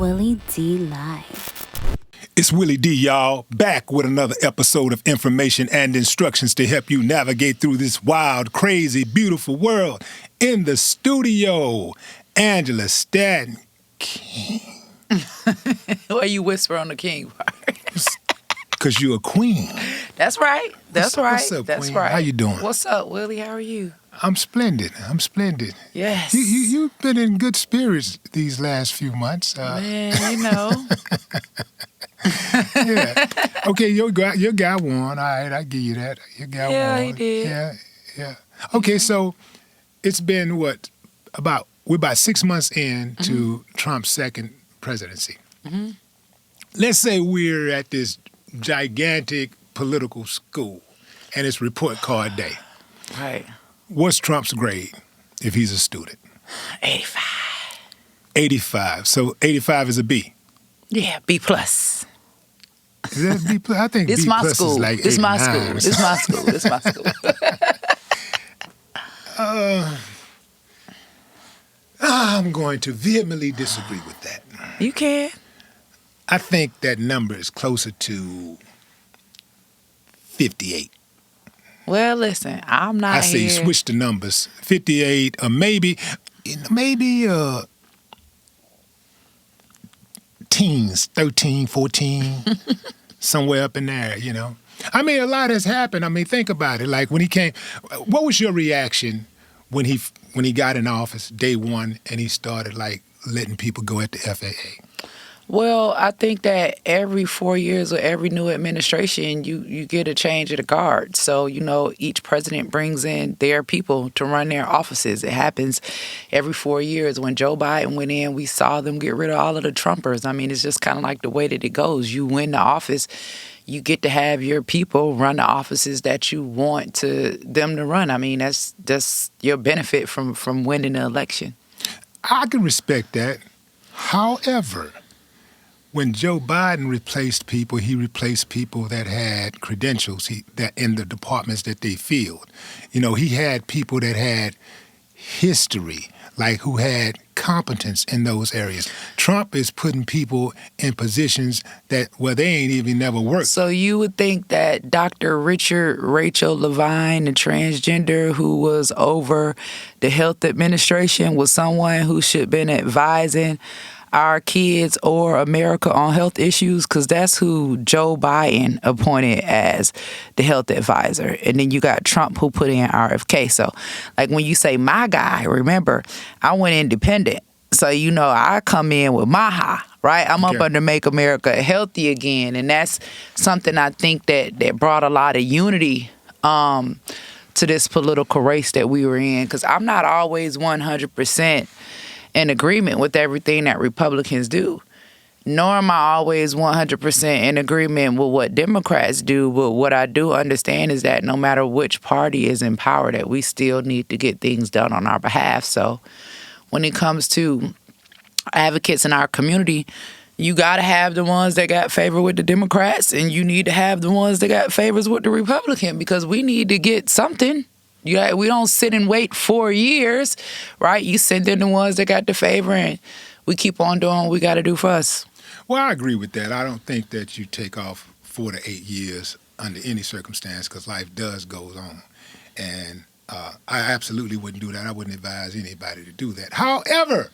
Willie D Live. It's Willie D, y'all, back with another episode of information and instructions to help you navigate through this wild, crazy, beautiful world. In the studio, Angela Stanton-King. Why you whisper on the king part? Because you're a queen. That's right. That's right. What's up, That's queen? right. How you doing? What's up, Willie? How are you? I'm splendid. Yes. You've been in good spirits these last few months. Man, you know. Yeah. Okay, your guy won. All right, I give you that. Your guy won. Yeah, he did. Yeah. Okay, so it's been we're about 6 months into Trump's second presidency. Mm-hmm. Let's say we're at this gigantic political school, and it's report card day. Right. What's Trump's grade if he's a student? 85. 85. So 85 is a B. Yeah, B plus. Is that B plus? I think It's B my plus school. is like It's my 89. school. It's my school. It's my school. I'm going to vehemently disagree with that. You can. I think that number is closer to 58. Well, listen, I'm not I say here. switch the numbers. 58 or maybe teens, 13, 14, somewhere up in there, you know. I mean, a lot has happened. I mean, think about it. Like when he came, what was your reaction when he got in office day one and he started like letting people go at the FAA? Well, I think that every 4 years or every new administration, you get a change of the guard. So, you know, each president brings in their people to run their offices. It happens every 4 years. When Joe Biden went in, we saw them get rid of all of the Trumpers. I mean, it's just kind of like the way that it goes. You win the office, you get to have your people run the offices that you want them to run. I mean, that's your benefit from winning the election. I can respect that. However, when Joe Biden replaced people, he replaced people that had credentials that in the departments that they filled. You know, he had people that had history, like who had competence in those areas. Trump is putting people in positions they ain't even never worked. So you would think that Dr. Rachel Levine, the transgender who was over the health administration, was someone who should have been advising our kids or America on health issues, because that's who Joe Biden appointed as the health advisor. And then you got Trump who put in RFK. So like when you say my guy, remember, I went independent. So, you know, I come in with my high, right? I'm up under Make America Healthy Again. And that's something I think that brought a lot of unity to this political race that we were in, because I'm not always 100% in agreement with everything that Republicans do. Nor am I always 100% in agreement with what Democrats do. But what I do understand is that no matter which party is in power, that we still need to get things done on our behalf. So when it comes to advocates in our community, you got to have the ones that got favor with the Democrats, and you need to have the ones that got favors with the Republican, because we need to get something. Yeah, we don't sit and wait 4 years, right? You send in the ones that got the favor, and we keep on doing what we got to do for us. Well, I agree with that. I don't think that you take off 4 to 8 years under any circumstance, because life does go on. And I absolutely wouldn't do that. I wouldn't advise anybody to do that. However,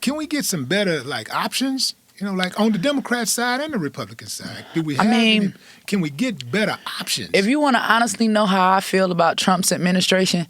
can we get some better options? You know, like on the Democrat side and the Republican side, do we have can we get better options? If you want to honestly know how I feel about Trump's administration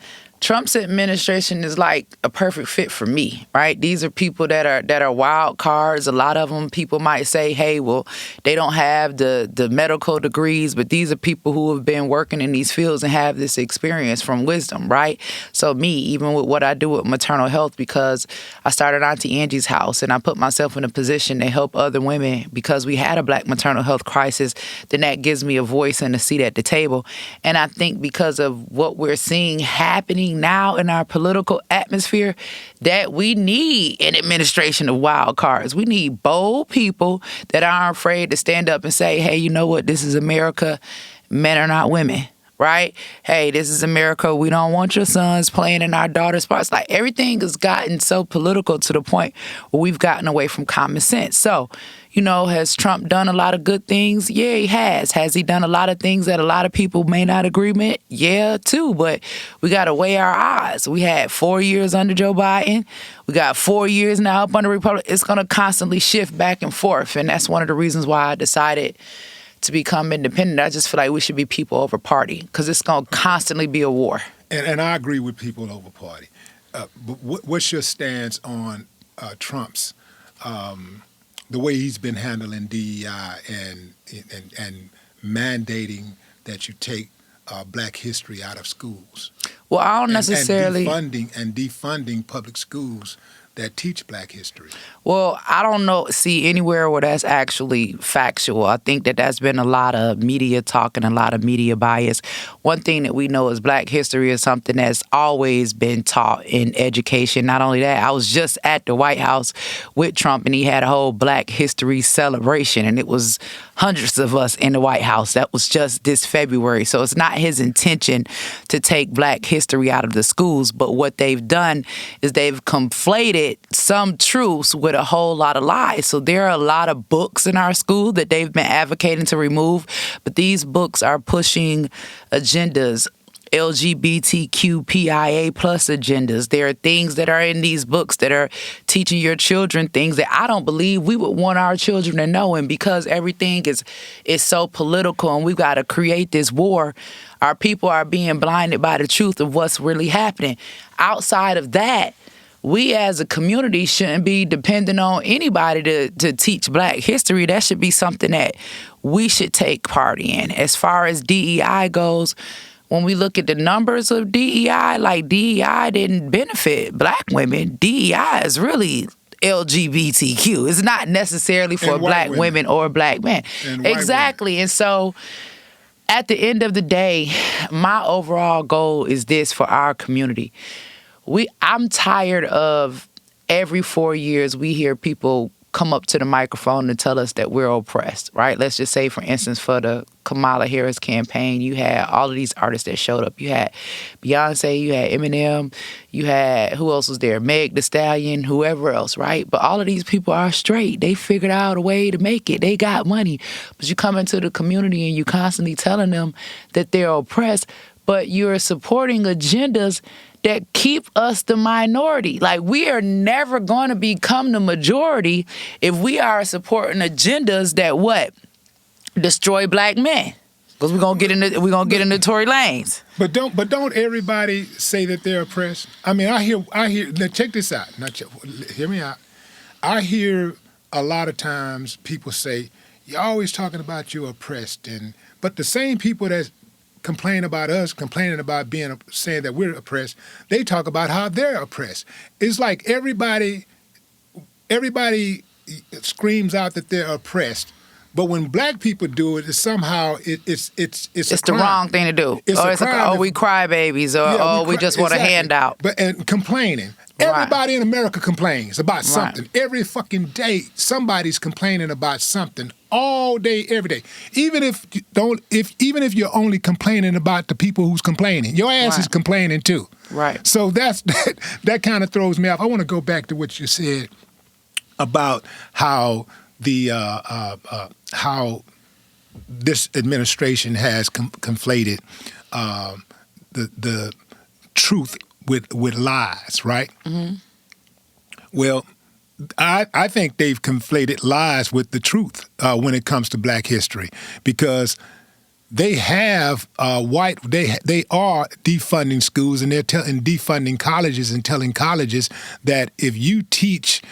is like a perfect fit for me, right? These are people that are wild cards. A lot of them, people might say, hey, well, they don't have the medical degrees, but these are people who have been working in these fields and have this experience from wisdom, right? So me, even with what I do with maternal health, because I started Auntie Angie's House and I put myself in a position to help other women because we had a Black maternal health crisis, then that gives me a voice and a seat at the table. And I think because of what we're seeing happening now in our political atmosphere, that we need an administration of wild cards. We need bold people that aren't afraid to stand up and say, hey, you know what? This is America. Men are not women. right? Hey, this is America. We don't want your sons playing in our daughters' sports. Like, everything has gotten so political to the point where we've gotten away from common sense. So, has Trump done a lot of good things? Yeah, he has. Has he done a lot of things that a lot of people may not agree with? Yeah, too. But we got to weigh our odds. We had 4 years under Joe Biden. We got 4 years now up under Republic. It's going to constantly shift back and forth. And that's one of the reasons why I decided to become independent. I just feel like we should be people over party, because it's going to constantly be a war. And I agree with people over party. But what's your stance on Trump's the way he's been handling DEI and mandating that you take Black history out of schools? Well, I don't necessarily... And defunding public schools that teach Black history. Well, I don't see anywhere where that's actually factual. I think that that's been a lot of media talk and a lot of media bias. One thing that we know is Black history is something that's always been taught in education. Not only that, I was just at the White House with Trump, and he had a whole Black history celebration, and it was hundreds of us in the White House. That was just this February. So it's not his intention to take Black history out of the schools, but what they've done is they've conflated some truths with a whole lot of lies. So there are a lot of books in our school that they've been advocating to remove, but these books are pushing agendas, LGBTQPIA plus agendas. There are things that are in these books that are teaching your children things that I don't believe we would want our children to know. And because everything is so political and we've got to create this war, our people are being blinded by the truth of what's really happening. Outside of that, we as a community shouldn't be dependent on anybody to teach Black history. That should be something that we should take part in. As far as DEI goes, when we look at the numbers of DEI, like, DEI didn't benefit Black women. DEI is really LGBTQ. It's not necessarily for Black women or Black men. Exactly. And so at the end of the day, my overall goal is this for our community. I'm tired of every 4 years we hear people come up to the microphone and tell us that we're oppressed, right? Let's just say, for instance, for the Kamala Harris campaign, you had all of these artists that showed up. You had Beyonce, you had Eminem, you had, who else was there? Meg Thee Stallion, whoever else, right? But all of these people are straight. They figured out a way to make it. They got money. But you come into the community and you constantly telling them that they're oppressed, but you're supporting agendas that keep us the minority. Like, we are never going to become the majority if we are supporting agendas that what? Destroy Black men. Because we're gonna get into Tory Lanez. But don't everybody say that they're oppressed? I mean, I hear. Now check this out. Hear me out. I hear a lot of times people say, "You're always talking about you're oppressed," but the same people that complain about us, complaining about saying that we're oppressed, they talk about how they're oppressed. It's like everybody screams out that they're oppressed, but when Black people do it, it's somehow it's the wrong thing to do. It's like, oh, we cry babies, or we just want a handout. And complaining. Everybody in America complains about something. Right. Every fucking day, somebody's complaining about something all day, every day. Even if you're only complaining about the people who's complaining, your ass is complaining too. Right. So that kind of throws me off. I want to go back to what you said about how how this administration has conflated the truth with lies, right? Mm-hmm. Well, I think they've conflated lies with the truth when it comes to Black history, because they have they are defunding schools, and they're defunding colleges and telling colleges that if you teach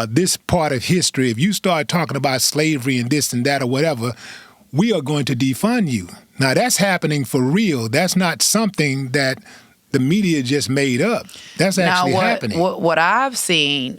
this part of history, if you start talking about slavery and this and that or whatever, we are going to defund you. Now, that's happening for real. That's not something that the media just made up. That's actually happening. What I've seen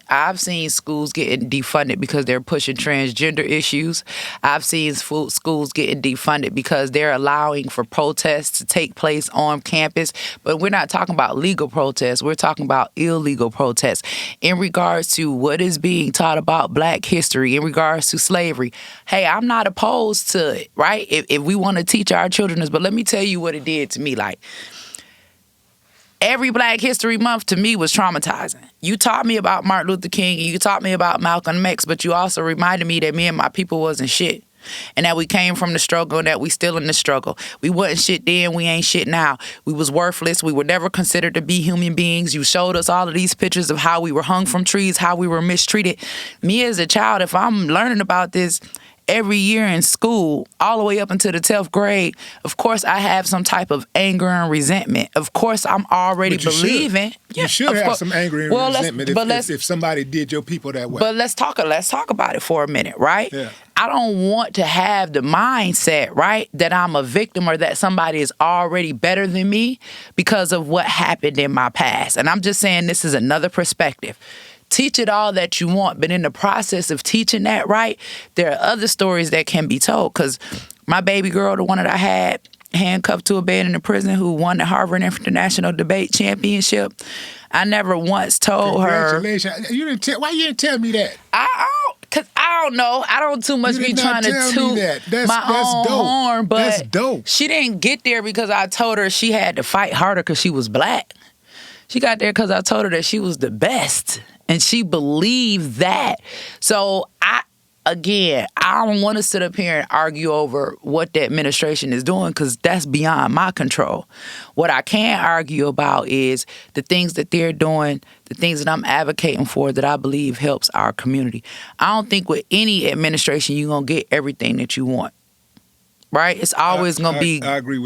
schools getting defunded because they're pushing transgender issues. I've seen schools getting defunded because they're allowing for protests to take place on campus. But we're not talking about legal protests. We're talking about illegal protests. In regards to what is being taught about Black history, in regards to slavery, hey, I'm not opposed to it, right? If we want to teach our children this, but let me tell you what it did to me. Like, every Black History Month to me was traumatizing. You taught me about Martin Luther King, and you taught me about Malcolm X, but you also reminded me that me and my people wasn't shit. And that we came from the struggle and that we still in the struggle. We wasn't shit then, we ain't shit now. We was worthless. We were never considered to be human beings. You showed us all of these pictures of how we were hung from trees, how we were mistreated. Me as a child, if I'm learning about this every year in school, all the way up until the 10th grade, of course I have some type of anger and resentment. Of course I'm already believing. You should have some anger and resentment if somebody did your people that way. But let's talk about it for a minute, right? Yeah. I don't want to have the mindset, right, that I'm a victim or that somebody is already better than me because of what happened in my past. And I'm just saying this is another perspective. Teach it all that you want, but in the process of teaching that, right, there are other stories that can be told. Because my baby girl, the one that I had handcuffed to a bed in the prison who won the Harvard International Debate Championship, I never once told her. Congratulations. Why you didn't tell me that? Because I don't know. I don't too much be trying to toot my own horn. But that's dope. She didn't get there because I told her she had to fight harder because she was Black. She got there because I told her that she was the best. And she believed that. So I don't want to sit up here and argue over what the administration is doing because that's beyond my control. What I can argue about is the things that they're doing, the things that I'm advocating for that I believe helps our community. I don't think with any administration you're going to get everything that you want. Right? It's always going to be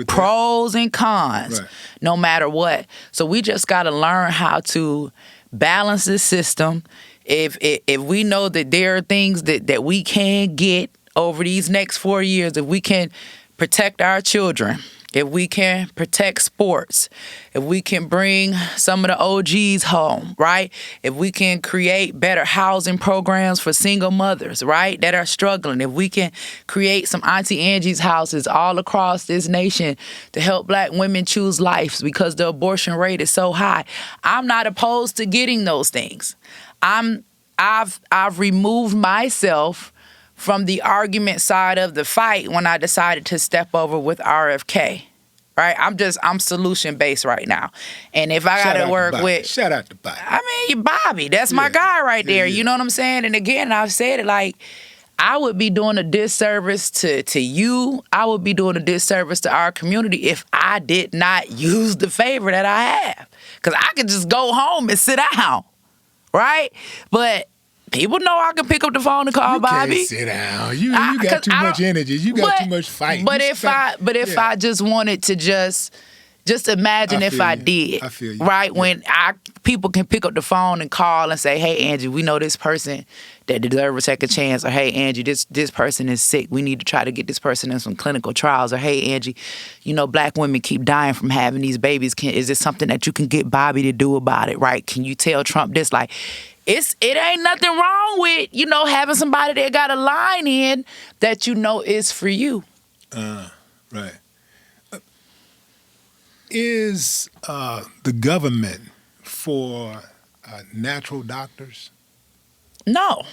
pros and cons, right, no matter what. So we just got to learn how to balance the system. If we know that there are things that we can get over these next 4 years, if we can protect our children, if we can protect sports, if we can bring some of the OGs home, right? If we can create better housing programs for single mothers, right, that are struggling. If we can create some Auntie Angie's houses all across this nation to help Black women choose life because the abortion rate is so high. I'm not opposed to getting those things. I've removed myself from the argument side of the fight when I decided to step over with RFK. Right? I'm solution based right now. And if I gotta work with shout out to Bobby. I mean Bobby, that's my guy right there. Yeah. You know what I'm saying? And again, I've said it, like, I would be doing a disservice to you. I would be doing a disservice to our community if I did not use the favor that I have. Because I could just go home and sit down. Right? But people know I can pick up the phone and call Bobby. You can't sit down. You got too much energy. You got too much fight. But if I just wanted to just imagine if I did. I feel you. Right? Yeah. When people can pick up the phone and call and say, hey, Angie, we know this person that deserves a second chance. Or, hey, Angie, this person is sick. We need to try to get this person in some clinical trials. Or, hey, Angie, Black women keep dying from having these babies. Is this something that you can get Bobby to do about it, right? Can you tell Trump this? Like, it ain't nothing wrong with, having somebody that got a line in that is for you. Right. Is the government for natural doctors? No.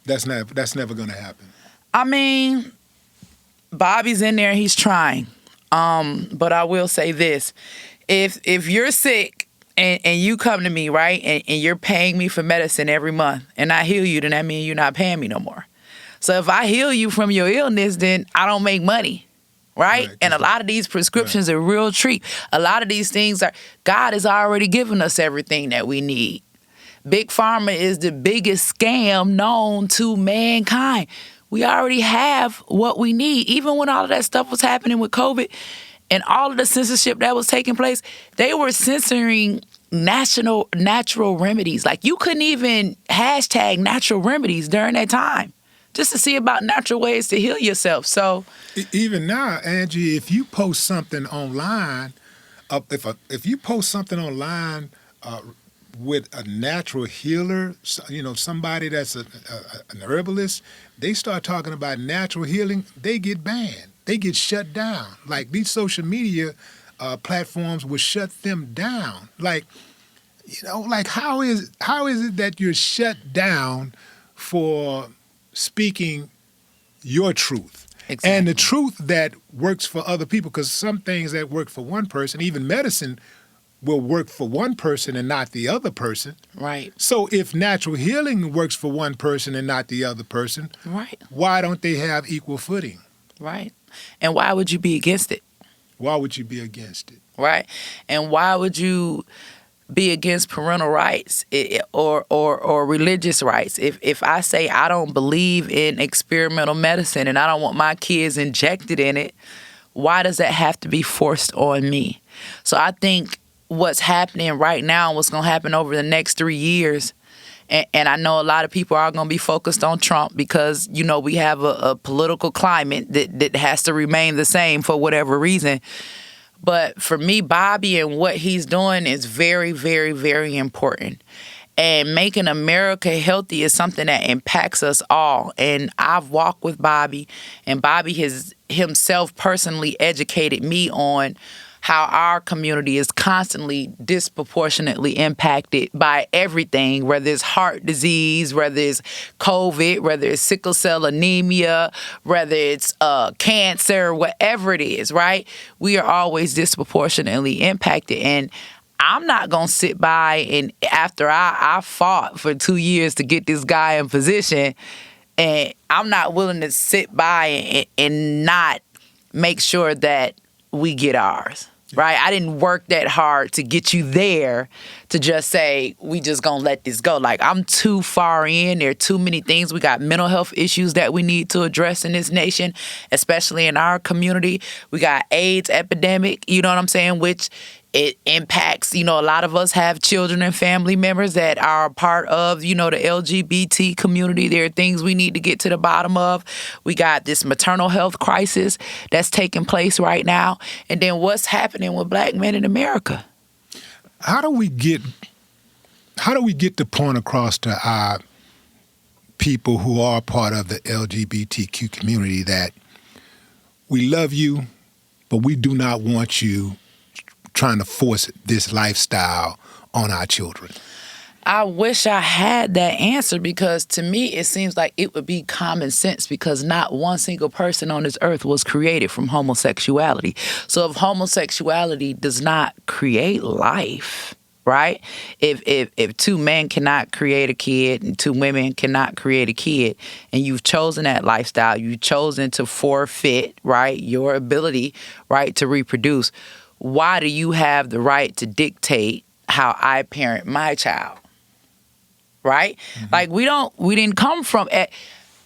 That's never going to happen. I mean, Bobby's in there. He's trying. But I will say this. If you're sick and you come to me, right, and you're paying me for medicine every month and I heal you, then that means you're not paying me no more. So if I heal you from your illness, then I don't make money. Right? And a lot of these prescriptions are real cheap. A lot of these things God has already given us everything that we need. Big Pharma is the biggest scam known to mankind. We already have what we need. Even when all of that stuff was happening with COVID and all of the censorship that was taking place, they were censoring natural remedies. Like, you couldn't even hashtag natural remedies during that time, just to see about natural ways to heal yourself. So even now, Angie, if you post something online if you post something online with a natural healer, somebody that's an herbalist, they start talking about natural healing, they get banned. They get shut down. Like these social media platforms will shut them down. Like, how is it that you're shut down for speaking your truth? Exactly. And the truth that works for other people, because some things that work for one person, even medicine, will work for one person and not the other person. Right. So if natural healing works for one person and not the other person, right, why don't they have equal footing? Right. And why would you be against it? Why would you be against it? Right. And why would you be against parental rights or religious rights? If I say I don't believe in experimental medicine and I don't want my kids injected in it, why does that have to be forced on me? So I think what's happening right now and what's going to happen over the next 3 years, and I know a lot of people are going to be focused on Trump because, we have a political climate that has to remain the same for whatever reason. But for me, Bobby and what he's doing is very, very, very important. And making America healthy is something that impacts us all. And I've walked with Bobby, and Bobby has himself personally educated me on how our community is constantly disproportionately impacted by everything, whether it's heart disease, whether it's COVID, whether it's sickle cell anemia, whether it's cancer, whatever it is, right? We are always disproportionately impacted. And I'm not going to sit by and after I fought for 2 years to get this guy in position, and I'm not willing to sit by and not make sure that we get ours. Right? I didn't work that hard to get you there to just say, we just gonna let this go. Like, I'm too far in. There are too many things. We got mental health issues that we need to address in this nation, especially in our community. We got AIDS epidemic, you know what I'm saying, which it impacts, a lot of us have children and family members that are a part of, the LGBT community. There are things we need to get to the bottom of. We got this maternal health crisis that's taking place right now. And then what's happening with black men in America? How do we get the point across to our people who are part of the LGBTQ community that we love you, but we do not want you trying to force this lifestyle on our children? I wish I had that answer, because to me it seems like it would be common sense, because not one single person on this earth was created from homosexuality. So if homosexuality does not create life, right? If two men cannot create a kid and two women cannot create a kid, and you've chosen that lifestyle, you've chosen to forfeit, right, your ability, right, to reproduce, why do you have the right to dictate how I parent my child? Right? Mm-hmm. Like, we didn't come from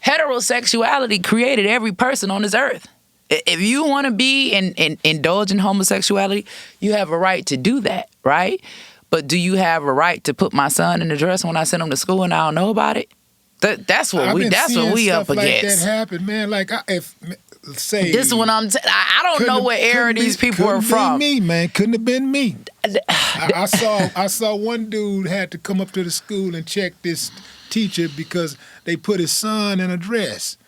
heterosexuality created every person on this earth. If you want to be and indulge in homosexuality, you have a right to do that, right? But do you have a right to put my son in a dress when I send him to school and I don't know about it? That's what we up against. Like that happen, man. Like say this is what I don't know what era these people are from. Couldn't be me, man. Couldn't have been me. I saw one dude had to come up to the school and check this teacher because they put his son in a dress.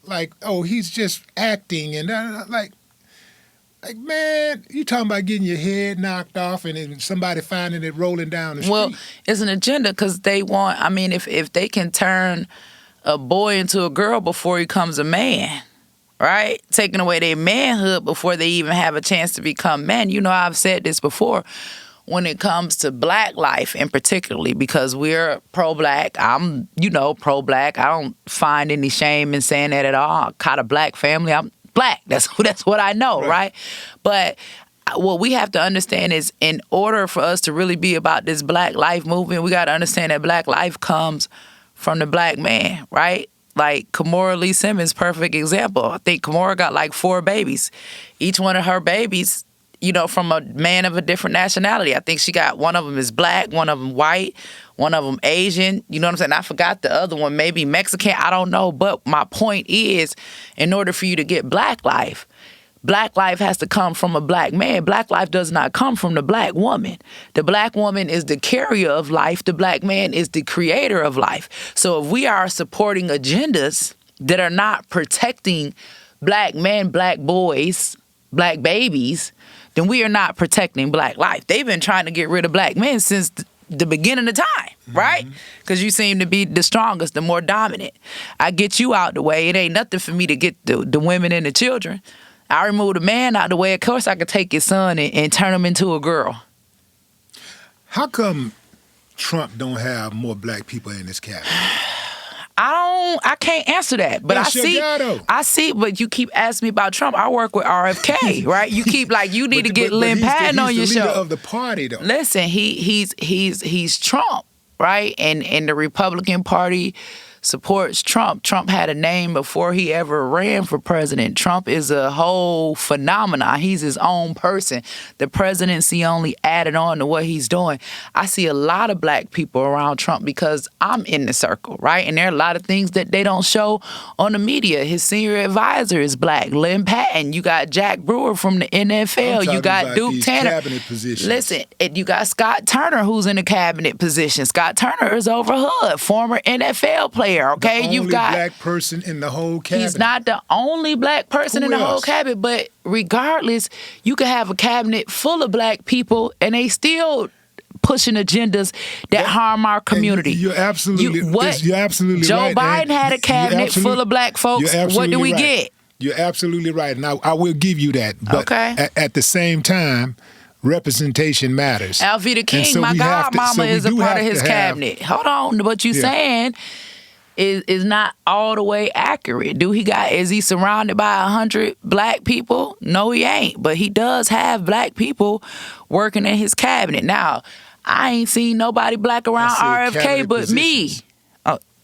Like, oh, he's just acting, and like, man, you talking about getting your head knocked off and then somebody finding it rolling down the street. Well, it's an agenda, because they want, if they can turn a boy into a girl before he becomes a man, right? Taking away their manhood before they even have a chance to become men. I've said this before, when it comes to black life, and particularly because we're pro-black, I'm, pro-black. I don't find any shame in saying that at all. I got a black family. I'm black. That's what I know, right? But what we have to understand is, in order for us to really be about this black life movement, we got to understand that black life comes from the black man, right? Like Kimora Lee Simmons, perfect example. I think Kimora got like 4 babies. Each one of her babies, from a man of a different nationality. I think she got, one of them is black, one of them white, one of them Asian. You know what I'm saying? I forgot the other one, maybe Mexican. I don't know. But my point is, in order for you to get black life, black life has to come from a black man. Black life does not come from the black woman. The black woman is the carrier of life. The black man is the creator of life. So if we are supporting agendas that are not protecting black men, black boys, black babies, then we are not protecting black life. They've been trying to get rid of black men since the beginning of time, right? Because you seem to be the strongest, the more dominant. I get you out the way. It ain't nothing for me to get the women and the children. I remove the man out the way. Of course, I could take his son and turn him into a girl. How come Trump don't have more black people in his cabinet? I can't answer that, but That's your guy, though. I see, but you keep asking me about Trump. I work with RFK, right? You keep you need to get Lynn Patton on your show. He's the leader of the party, though. Listen, he's Trump, right? And the Republican Party supports Trump. Trump had a name before he ever ran for president. Trump is a whole phenomenon. He's his own person. The presidency only added on to what he's doing. I see a lot of black people around Trump because I'm in the circle, right? And there are a lot of things that they don't show on the media. His senior advisor is black, Lynn Patton. You got Jack Brewer from the NFL. You got Duke Tanner. Cabinet positions. Listen, you got Scott Turner, who's in a cabinet position. Scott Turner is over hood, former NFL player. Okay, the you've got black person in the whole cabinet. He's not the only black person in the whole cabinet, but regardless, you can have a cabinet full of black people and they still pushing agendas that harm our community. You're absolutely you're absolutely Joe right. Biden had a cabinet full of black folks. What do we get? You're absolutely right. Now I will give you that. But at the same time, representation matters. Alveda King, my godmama, is a part of his cabinet. Hold on, what you saying is not all the way accurate. Is he surrounded by 100 black people? No, he ain't. But he does have black people working in his cabinet. Now, I ain't seen nobody black around RFK but me.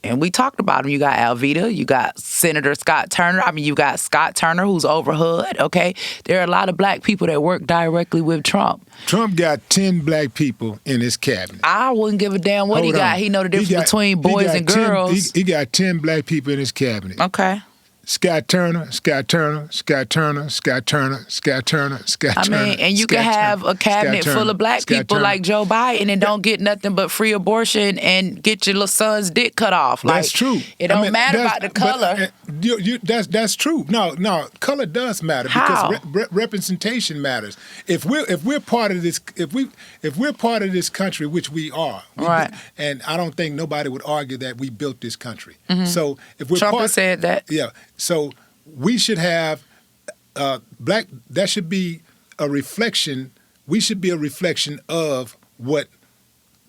And we talked about him. You got Alveda. You got Senator Scott Turner. I mean, you got Scott Turner, who's over hood, okay? There are a lot of black people that work directly with Trump. Trump got 10 black people in his cabinet. I wouldn't give a damn what he got. He know the difference between boys and girls. He got 10 black people in his cabinet. Okay. Scott Turner, Scott Turner, Scott Turner, Scott Turner, Scott Turner, Scott Turner. I mean, and you can have a cabinet full of black people like Joe Biden and don't get nothing but free abortion and get your little son's dick cut off. That's true. It don't matter about the color. That's true. No, color does matter because representation matters. If we're part of this, if we're part of this country, which we are, right? And I don't think nobody would argue that we built this country. So if we're Trump said that, yeah. So we should have black. That should be a reflection. We should be a reflection of what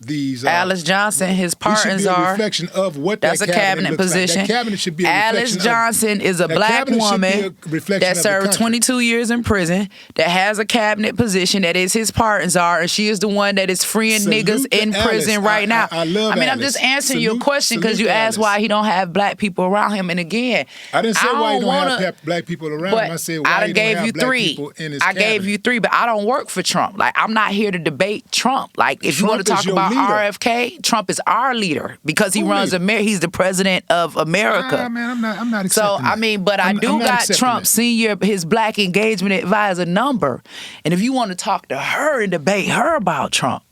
these Alice Johnson, his partners are. A reflection of what that's that a cabinet position. Like. That cabinet should be a Alice Johnson is a black woman that served 22 years in prison that has a cabinet position that is his partners are, and she is the one that is freeing niggas in prison right now. I love. I mean, I'm just answering your question because you asked why he don't have black people around him. And again, I didn't say why he don't have black people around him. I said why he don't have black people in his cabinet. I gave you three, but I don't work for Trump. Like, I'm not here to debate Trump. Like, if you want to talk about RFK, Trump is our leader because he runs America. He's the president of America. Man, I'm not accepting So, that. I mean, but I do got Trump senior, his black engagement advisor number. And if you want to talk to her and debate her about Trump,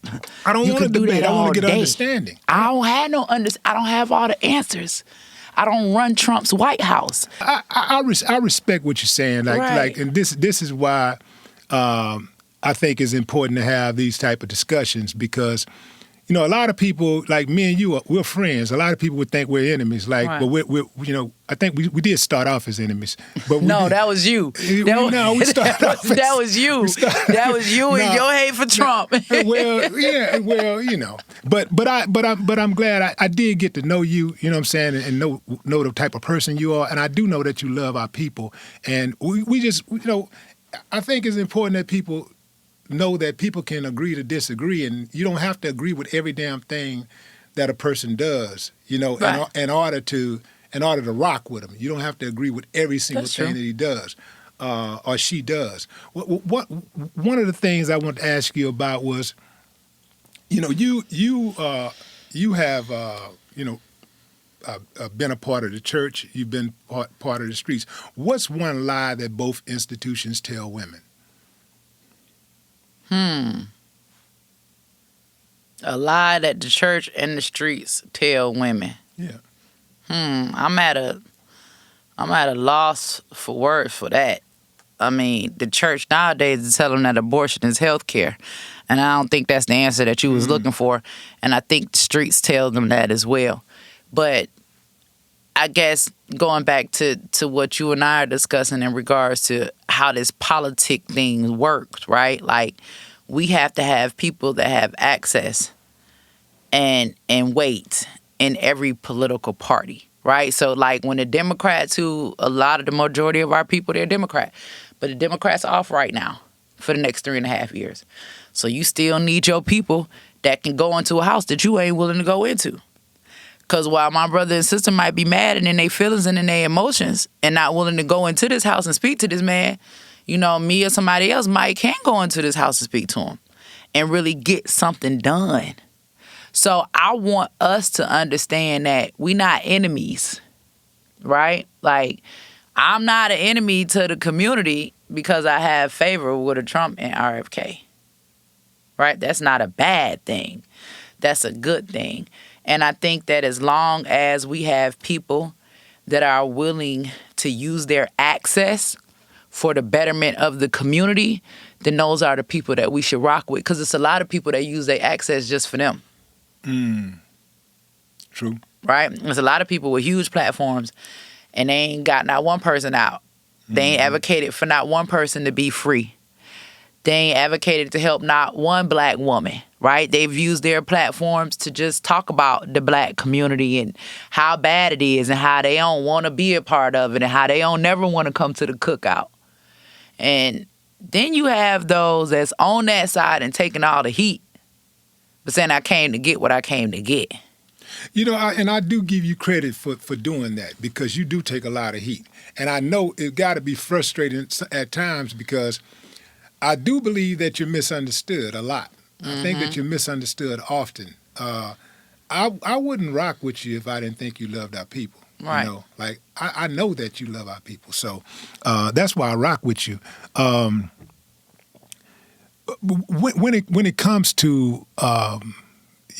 I don't want to debate. I want to get understanding. I don't have all the answers. I don't run Trump's White House. I respect what you're saying. And this is why I think it's important to have these type of discussions because, you know, a lot of people, like me and you, we're friends. A lot of people would think we're enemies. But we're you know, I think we did start off as enemies. But that was you. We started off as, that was you. That was you and your hate for Trump. Well, you know. But I'm glad I did get to know you. You know what I'm saying, and know the type of person you are. And I do know that you love our people. And we just, you know, I think it's important that people know that people can agree to disagree, and you don't have to agree with every damn thing that a person does, you know, in order to rock with him. You don't have to agree with every single thing that he does or she does. One of the things I want to ask you about was, you know, you have, you know, been a part of the church. You've been part of the streets. What's one lie that both institutions tell women? A lie that the church and the streets tell women. Yeah. I'm at a loss for words for that. I mean, the church nowadays is telling them that abortion is health care. And I don't think that's the answer that you was looking for. And I think the streets tell them that as well. But I guess going back to what you and I are discussing in regards to how this politic thing works, right? Like, we have to have people that have access and weight in every political party, right? So, like, when the Democrats, who a lot of the majority of our people, they're Democrat, but the Democrats are off right now for the next 3.5 years. So you still need your people that can go into a house that you ain't willing to go into. Because while my brother and sister might be mad and in their feelings and in their emotions and not willing to go into this house and speak to this man, you know, me or somebody else can go into this house and speak to him and really get something done. So I want us to understand that we not enemies, right? Like, I'm not an enemy to the community because I have favor with a Trump and RFK, right? That's not a bad thing. That's a good thing. And I think that as long as we have people that are willing to use their access for the betterment of the community, then those are the people that we should rock with. Because it's a lot of people that use their access just for them. True. Right? There's a lot of people with huge platforms and they ain't got not one person out. They ain't advocated for not one person to be free. They ain't advocated to help not one black woman, right? They've used their platforms to just talk about the black community and how bad it is and how they don't want to be a part of it and how they don't never want to come to the cookout. And then you have those that's on that side and taking all the heat, but saying I came to get what I came to get. You know, I do give you credit for doing that because you do take a lot of heat. And I know it got to be frustrating at times because I do believe that you're misunderstood a lot. I think that you're misunderstood often. I wouldn't rock with you if I didn't think you loved our people. Right. You know, like I know that you love our people. So that's why I rock with you. When it comes to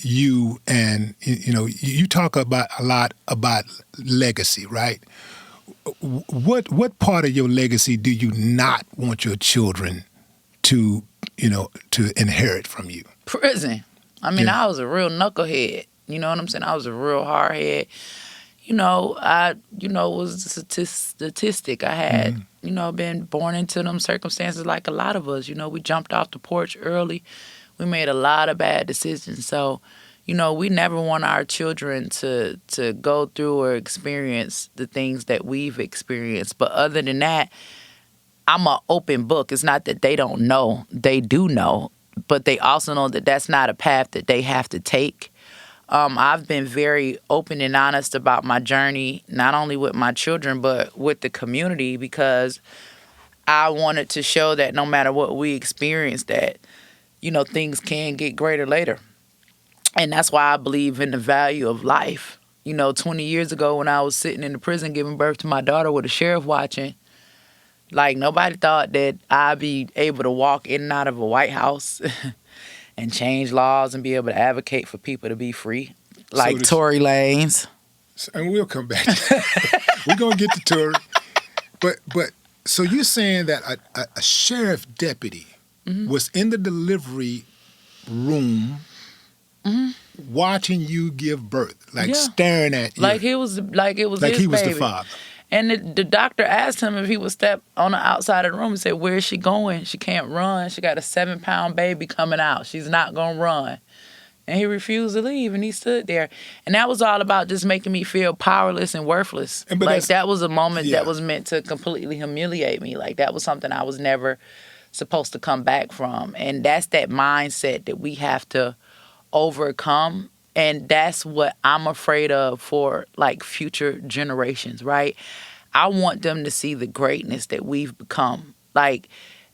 you and you know, you talk about a lot about legacy, right? What part of your legacy do you not want your children to inherit from you? Prison. I mean, Yeah. I was a real knucklehead. You know what I'm saying? I was a real hardhead. You know, was a statistic. I had, been born into them circumstances like a lot of us. You know, we jumped off the porch early. We made a lot of bad decisions. So, you know, we never want our children to go through or experience the things that we've experienced. But other than that, I'm an open book. It's not that they don't know. They do know. But they also know that that's not a path that they have to take. I've been very open and honest about my journey, not only with my children, but with the community, because I wanted to show that no matter what we experience, that, you know, things can get greater later. And that's why I believe in the value of life. You know, 20 years ago when I was sitting in the prison giving birth to my daughter with a sheriff watching, like, nobody thought that I'd be able to walk in and out of a White House and change laws and be able to advocate for people to be free, like Tory Lanez. And we'll come back. We're going to get to Tory. But so you're saying that a sheriff deputy was in the delivery room watching you give birth, like staring at you. Like it was his he was baby. the father. And the doctor asked him if he would step on the outside of the room. He said, "Where is she going? She can't run. She got a 7-pound baby coming out. She's not going to run." And he refused to leave, and he stood there. And that was all about just making me feel powerless and worthless. Like, that was a moment that was meant to completely humiliate me. Like, that was something I was never supposed to come back from. And that's that mindset that we have to overcome. And that's what I'm afraid of for, like, future generations, right? I want them to see the greatness that we've become. Like,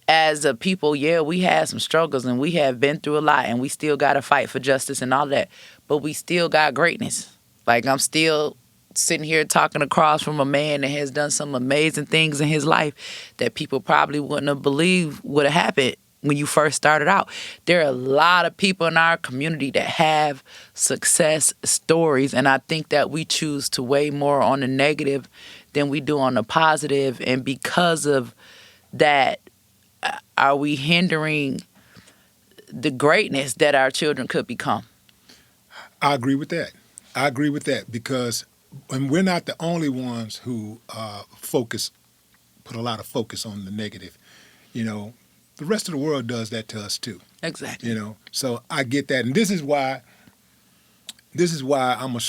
as a people, we had some struggles and we have been through a lot and we still got to fight for justice and all that. But we still got greatness. Like, I'm still sitting here talking across from a man that has done some amazing things in his life that people probably wouldn't have believed would have happened when you first started out. There are a lot of people in our community that have success stories, and I think that we choose to weigh more on the negative than we do on the positive, and because of that, are we hindering the greatness that our children could become? I agree with that. I agree with that because when we're not the only ones who put a lot of focus on the negative. The rest of the world does that to us too. Exactly. So I get that, and this is why I'm a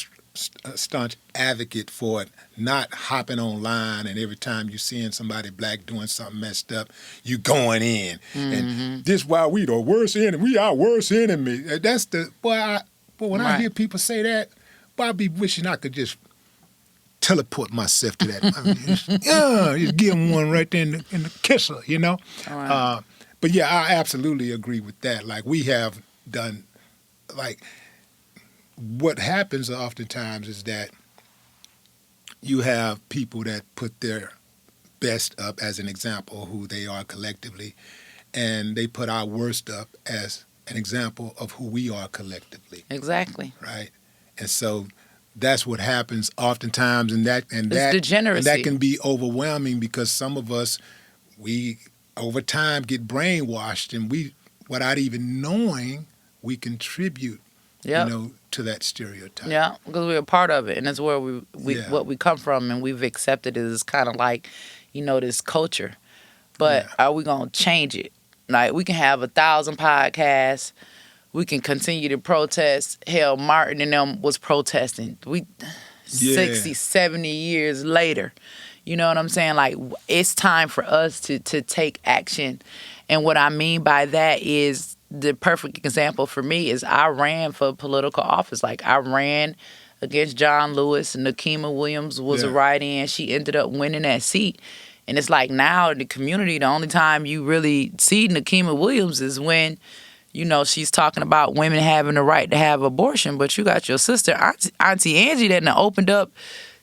staunch advocate for it, not hopping online and every time you seeing somebody black doing something messed up, you going in. And this why we the worst enemy. We our worst enemy. That's the boy. But when I hear people say that, boy, I be wishing I could just teleport myself to that. Just give them one right there in the kisser, All right. But yeah, I absolutely agree with that. Like we have done, like what happens oftentimes is that you have people that put their best up as an example of who they are collectively, and they put our worst up as an example of who we are collectively. Exactly. Right? And so that's what happens oftentimes, and that degeneracy. And that can be overwhelming because some of us, we over time get brainwashed, and we, without even knowing, we contribute, to that stereotype. Yeah, because we're a part of it, and that's where we what we come from, and we've accepted it as kind of like, this culture. But are we gonna change it? Like we can have 1,000 podcasts. We can continue to protest. Hell, Martin and them was protesting. 60, 70 years later. You know what I'm saying? Like, it's time for us to take action. And what I mean by that is the perfect example for me is I ran for political office. Like, I ran against John Lewis, and Nakima Williams was a write-in. She ended up winning that seat. And it's like now in the community, the only time you really see Nakima Williams is when, she's talking about women having the right to have abortion. But you got your sister, Auntie Angie, that done opened up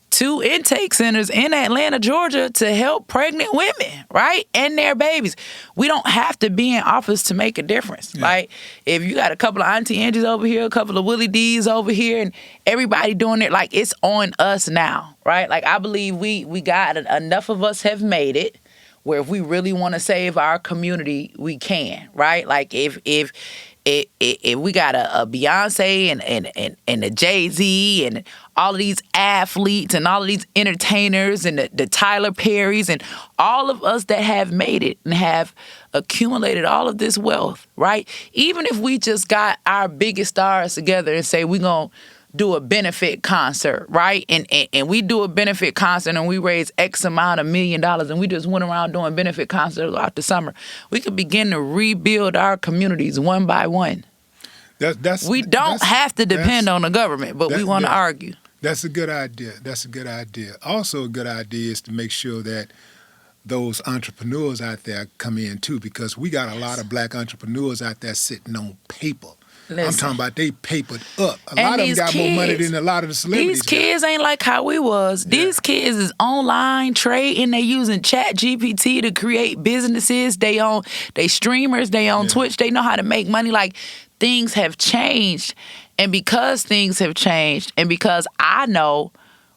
2 intake centers in Atlanta, Georgia to help pregnant women, right? And their babies. We don't have to be in office to make a difference. Yeah. Like, if you got a couple of Auntie Angies over here, a couple of Willie D's over here, and everybody doing it, like, it's on us now, right? Like, I believe we got enough of us have made it where if we really want to save our community, we can, right? Like, if we got a Beyonce and a Jay-Z and all of these athletes and all of these entertainers and the Tyler Perrys and all of us that have made it and have accumulated all of this wealth, right? Even if we just got our biggest stars together and say we're going to do a benefit concert, right? And we do a benefit concert and we raise X amount of $1 million and we just went around doing benefit concerts throughout the summer. We could begin to rebuild our communities one by one. We don't have to depend on the government, but we want to argue. That's a good idea. Also a good idea is to make sure that those entrepreneurs out there come in too, because we got a lot of black entrepreneurs out there sitting on paper. Listen. I'm talking about they papered up. A lot of them got more money than a lot of the celebrities. These kids ain't like how we was. Yeah. These kids is online trading. They using ChatGPT to create businesses. They streamers. They on Twitch. They know how to make money. Like, things have changed. And because things have changed, and because I know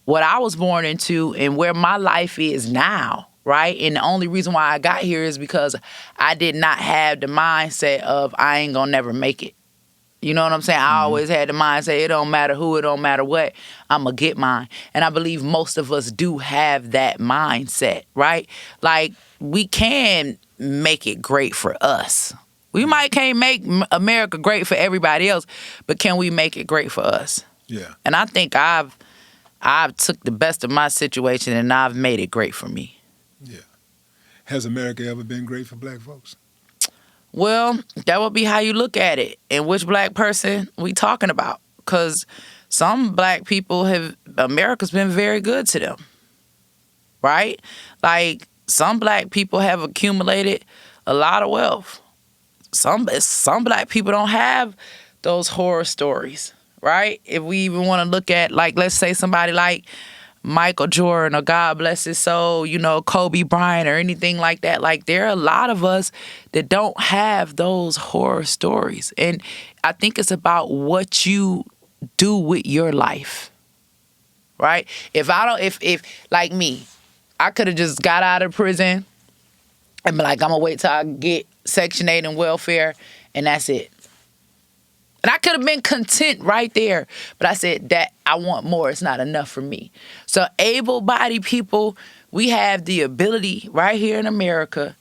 what I was born into and where my life is now, right? And the only reason why I got here is because I did not have the mindset of I ain't gonna never make it. You know what I'm saying? I always had the mindset, it don't matter who, it don't matter what, I'm going to get mine. And I believe most of us do have that mindset, right? Like, we can make it great for us. We might can't make America great for everybody else, but can we make it great for us? Yeah. And I think I've took the best of my situation and I've made it great for me. Yeah. Has America ever been great for black folks? Well, that would be how you look at it and which black person we talking about. Because some black people America's been very good to them, right? Like, some black people have accumulated a lot of wealth. Some black people don't have those horror stories, right? If we even want to look at, like, let's say somebody like Michael Jordan or God bless his soul, Kobe Bryant or anything like that. Like, there are a lot of us that don't have those horror stories. And I think it's about what you do with your life, right? If like me, I could have just got out of prison and be like, I'm going to wait till I get Section 8 and welfare, and that's it. And I could have been content right there. But I said that I want more. It's not enough for me. So able-bodied people, we have the ability right here in America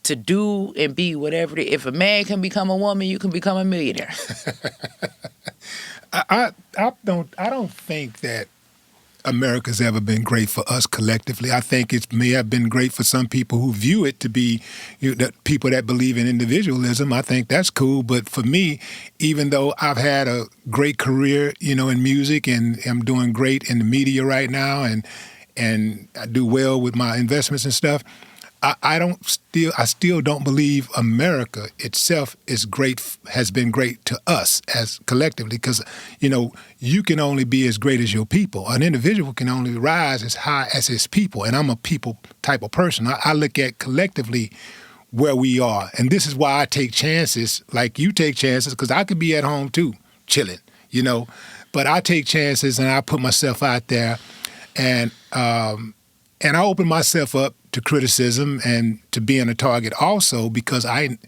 to do and be whatever. If a man can become a woman, you can become a millionaire. I don't think that America's ever been great for us collectively. I think it may have been great for some people who view it to be that people that believe in individualism. I think that's cool. But for me, even though I've had a great career, in music and I'm doing great in the media right now and I do well with my investments and stuff, I still don't believe America itself has been great to us as collectively, because you can only be as great as your people. An individual can only rise as high as his people, and I'm a people type of person. I look at collectively where we are, and this is why I take chances like you take chances, because I could be at home too, chilling, but I take chances and I put myself out there, and I open myself up to criticism and to being a target also, because I'm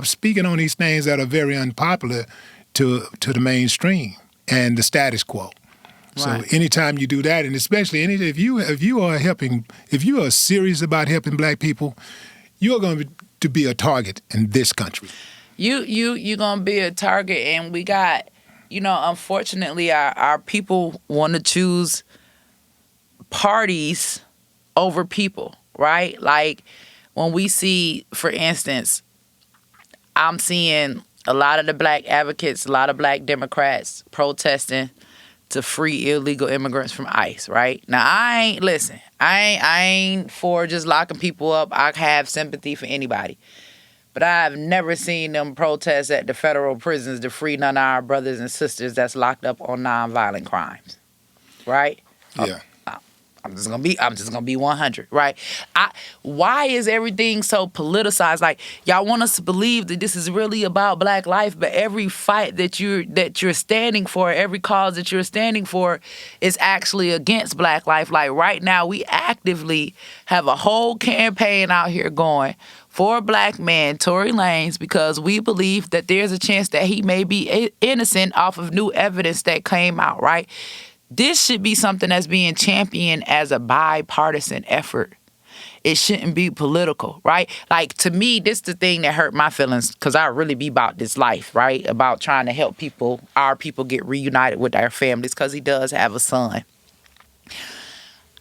speaking on these things that are very unpopular to the mainstream and the status quo. Right. So anytime you do that, and especially if you are serious about helping black people, you're going to be a target in this country. You're going to be a target, and we got, unfortunately, our people want to choose parties over people, right? Like, when we see, for instance, I'm seeing a lot of the black advocates, a lot of black Democrats protesting to free illegal immigrants from ICE, right? Now, I ain't for just locking people up. I have sympathy for anybody. But I've never seen them protest at the federal prisons to free none of our brothers and sisters that's locked up on nonviolent crimes, right? Yeah. I'm just gonna be 100, right? Why is everything so politicized? Like, y'all want us to believe that this is really about black life, but every fight that you're standing for, every cause that you're standing for, is actually against black life. Like, right now, we actively have a whole campaign out here going for a black man, Tory Lanez, because we believe that there's a chance that he may be innocent off of new evidence that came out, right? This should be something that's being championed as a bipartisan effort. It shouldn't be political, right? Like, to me, this is the thing that hurt my feelings, because I really be about this life, right? About trying to help our people get reunited with their families, because he does have a son.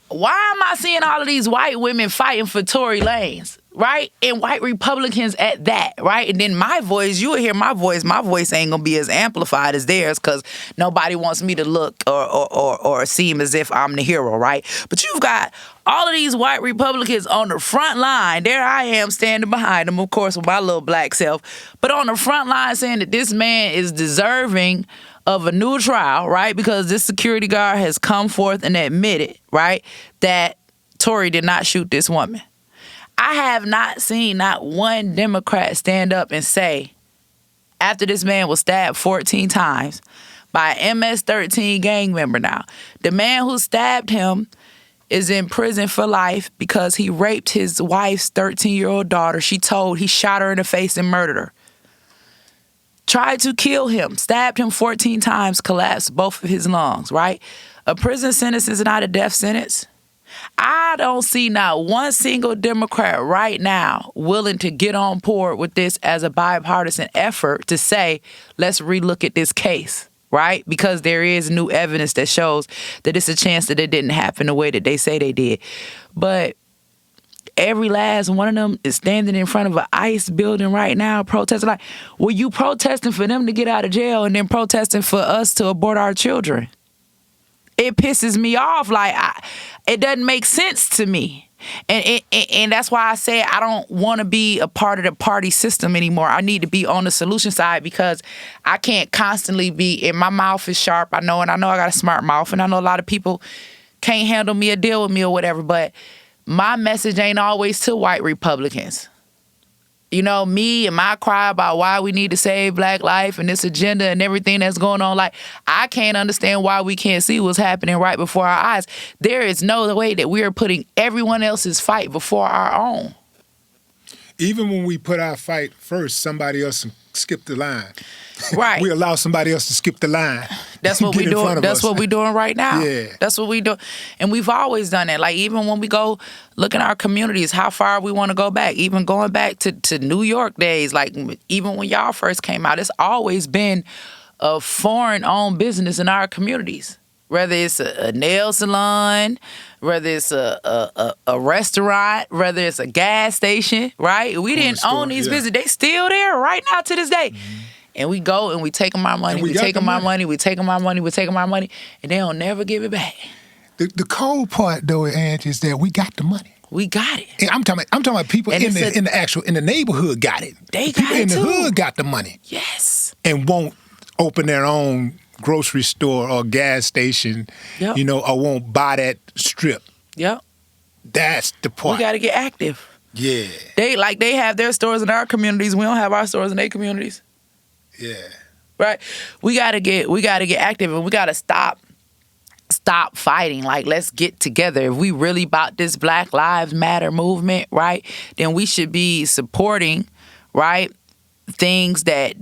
Why am I seeing all of these white women fighting for Tory Lanez, right? And white Republicans at that, right? And then my voice, you will hear my voice. My voice ain't going to be as amplified as theirs, because nobody wants me to look or seem as if I'm the hero, right? But you've got all of these white Republicans on the front line. There I am standing behind them, of course, with my little black self. But on the front line saying that this man is deserving of a new trial, right? Because this security guard has come forth and admitted, right, that Tory did not shoot this woman. I have not seen not one Democrat stand up and say, after this man was stabbed 14 times by an MS-13 gang member now, the man who stabbed him is in prison for life because he raped his wife's 13-year-old daughter. He shot her in the face and murdered her. Tried to kill him, stabbed him 14 times, collapsed both of his lungs, right? A prison sentence is not a death sentence. I don't see not one single Democrat right now willing to get on board with this as a bipartisan effort to say, let's relook at this case, right? Because there is new evidence that shows that it's a chance that it didn't happen the way that they say they did. But every last one of them is standing in front of an ICE building right now protesting. Like, were you protesting for them to get out of jail and then protesting for us to abort our children? It pisses me off. Like, it doesn't make sense to me. And that's why I say I don't want to be a part of the party system anymore. I need to be on the solution side, because I can't constantly be, and my mouth is sharp. I know I got a smart mouth, and I know a lot of people can't handle me or deal with me or whatever, but my message ain't always to white Republicans. You know, me and my cry about why we need to save Black life and this agenda and everything that's going on. Like, I can't understand why we can't see what's happening right before our eyes. There is no way that we are putting everyone else's fight before our own. Even when we put our fight first, somebody else skip the line. Right. We allow somebody else to skip the line. That's what we're doing. That's what we're doing right now. Yeah. That's what we do. And we've always done that. Like, even when we go look in our communities, how far we want to go back, even going back to New York days, like even when y'all first came out, it's always been a foreign-owned business in our communities. Whether it's a nail salon, whether it's a restaurant, whether it's a gas station, right? We didn't own these businesses. They still there right now to this day. Mm-hmm. And we go and we take them our money, we take them our money, we take them our money, we take them our money, and they don't never give it back. The cold part, though, Ange, is that we got the money. We got it. And I'm talking about people in the neighborhood got it. They got people it in the too. hood got the money. Yes. And won't open their own grocery store or gas station, yep. Or won't buy that strip. Yep. That's the part. We got to get active. Yeah. They have their stores in our communities. We don't have our stores in their communities. Yeah. Right? We gotta get active, and we gotta stop fighting. Like, let's get together. If we really about this Black Lives Matter movement, right, then we should be supporting, right, things that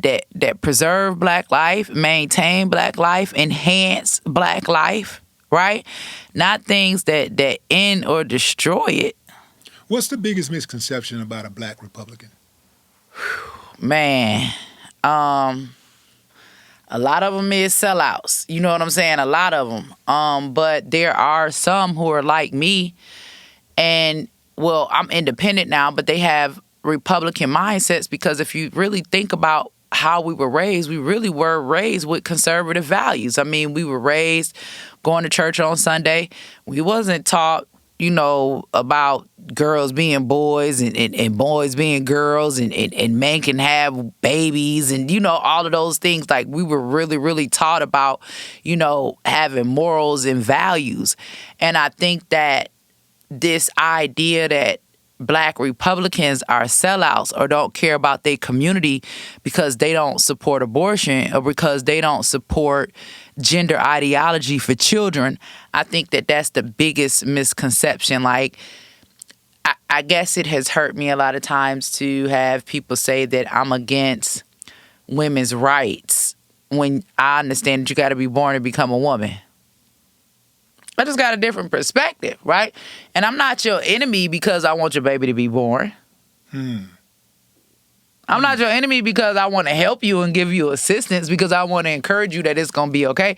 preserve Black life, maintain Black life, enhance Black life, right? Not things that end or destroy it. What's the biggest misconception about a Black Republican? Man, a lot of them is sellouts. You know what I'm saying? A lot of them. But there are some who are like me, and, well, I'm independent now, but they have Republican mindsets, because if you really think about how we really were raised with conservative values. I mean, we were raised going to church on Sunday. We wasn't taught, about girls being boys and boys being girls and men can have babies and, all of those things. Like, we were really, really taught about, having morals and values. And I think that this idea that Black Republicans are sellouts or don't care about their community because they don't support abortion or because they don't support gender ideology for children, I think that that's the biggest misconception. Like, I guess it has hurt me a lot of times to have people say that I'm against women's rights when I understand that you got to be born to become a woman. I just got a different perspective, right? And I'm not your enemy because I want your baby to be born. I'm not your enemy because I want to help you and give you assistance, because I want to encourage you that it's going to be okay.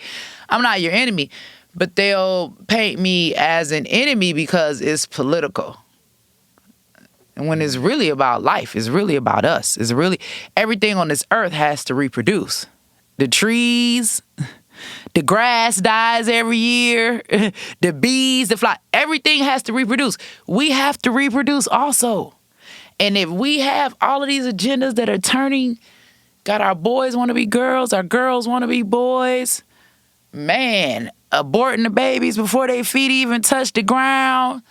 I'm not your enemy. But they'll paint me as an enemy because it's political. And when it's really about life, it's really about us. It's really, everything on this earth has to reproduce. The trees, the grass dies every year, the bees, the fly, everything has to reproduce. We have to reproduce also. And if we have all of these agendas that are turning, got our boys want to be girls, our girls want to be boys, man, aborting the babies before their feet even touch the ground,